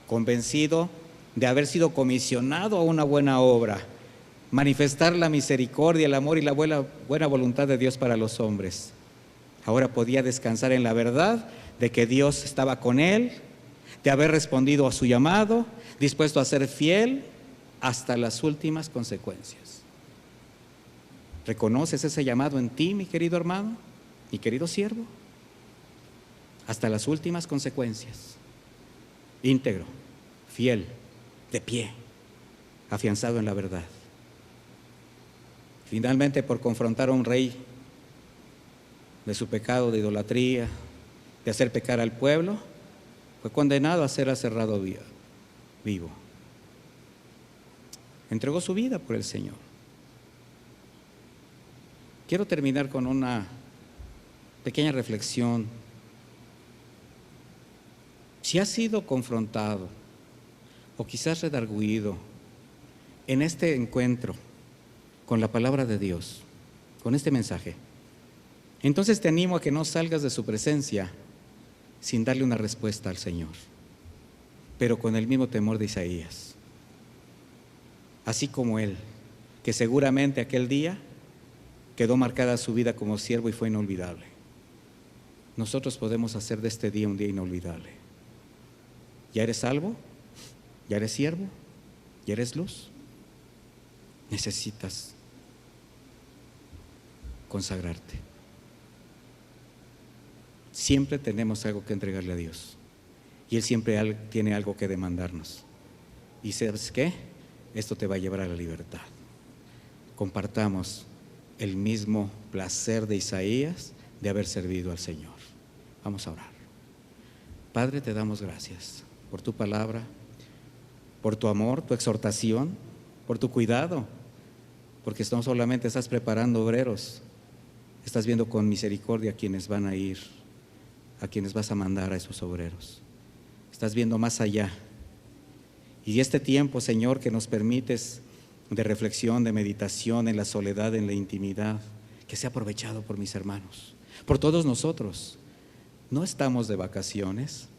convencido de haber sido comisionado a una buena obra, manifestar la misericordia, el amor y la buena voluntad de Dios para los hombres. Ahora podía descansar en la verdad de que Dios estaba con él, de haber respondido a su llamado, dispuesto a ser fiel hasta las últimas consecuencias. ¿Reconoces ese llamado en ti, mi querido hermano, mi querido siervo? Hasta las últimas consecuencias. Íntegro, fiel, de pie, afianzado en la verdad. Finalmente, por confrontar a un rey de su pecado de idolatría, de hacer pecar al pueblo, fue condenado a ser aserrado vivo. Entregó su vida por el Señor. Quiero terminar con una pequeña reflexión. Si has sido confrontado o quizás redarguido en este encuentro con la palabra de Dios, con este mensaje, entonces te animo a que no salgas de su presencia sin darle una respuesta al Señor, pero con el mismo temor de Isaías, así como él, que seguramente aquel día quedó marcada su vida como siervo y fue inolvidable. Nosotros podemos hacer de este día un día inolvidable. ¿Ya eres salvo? ¿Ya eres siervo? ¿Ya eres luz? Necesitas consagrarte. Siempre tenemos algo que entregarle a Dios y Él siempre tiene algo que demandarnos. ¿Y sabes qué? Esto te va a llevar a la libertad. Compartamos el mismo placer de Isaías de haber servido al Señor. Vamos a orar. Padre, te damos gracias por tu palabra, por tu amor, tu exhortación, por tu cuidado, porque no solamente estás preparando obreros, estás viendo con misericordia a quienes van a ir, a quienes vas a mandar a esos obreros. Estás viendo más allá. Y este tiempo, Señor, que nos permites de reflexión, de meditación en la soledad, en la intimidad, que sea aprovechado por mis hermanos, por todos nosotros. No estamos de vacaciones.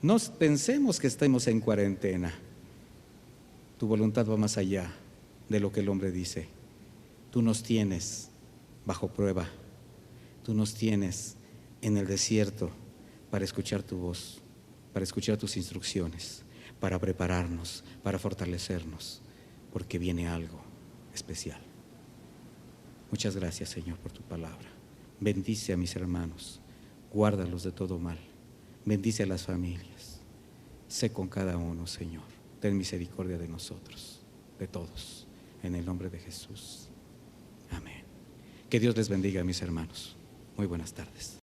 No pensemos que estemos en cuarentena. Tu voluntad va más allá de lo que el hombre dice. Tú nos tienes bajo prueba. Tú nos tienes en el desierto para escuchar tu voz, para escuchar tus instrucciones, para prepararnos, para fortalecernos, porque viene algo especial. Muchas gracias, Señor, por tu palabra. Bendice a mis hermanos, guárdalos de todo mal. Bendice a las familias. Sé con cada uno, Señor. Ten misericordia de nosotros, de todos, en el nombre de Jesús. Amén. Que Dios les bendiga, mis hermanos. Muy buenas tardes.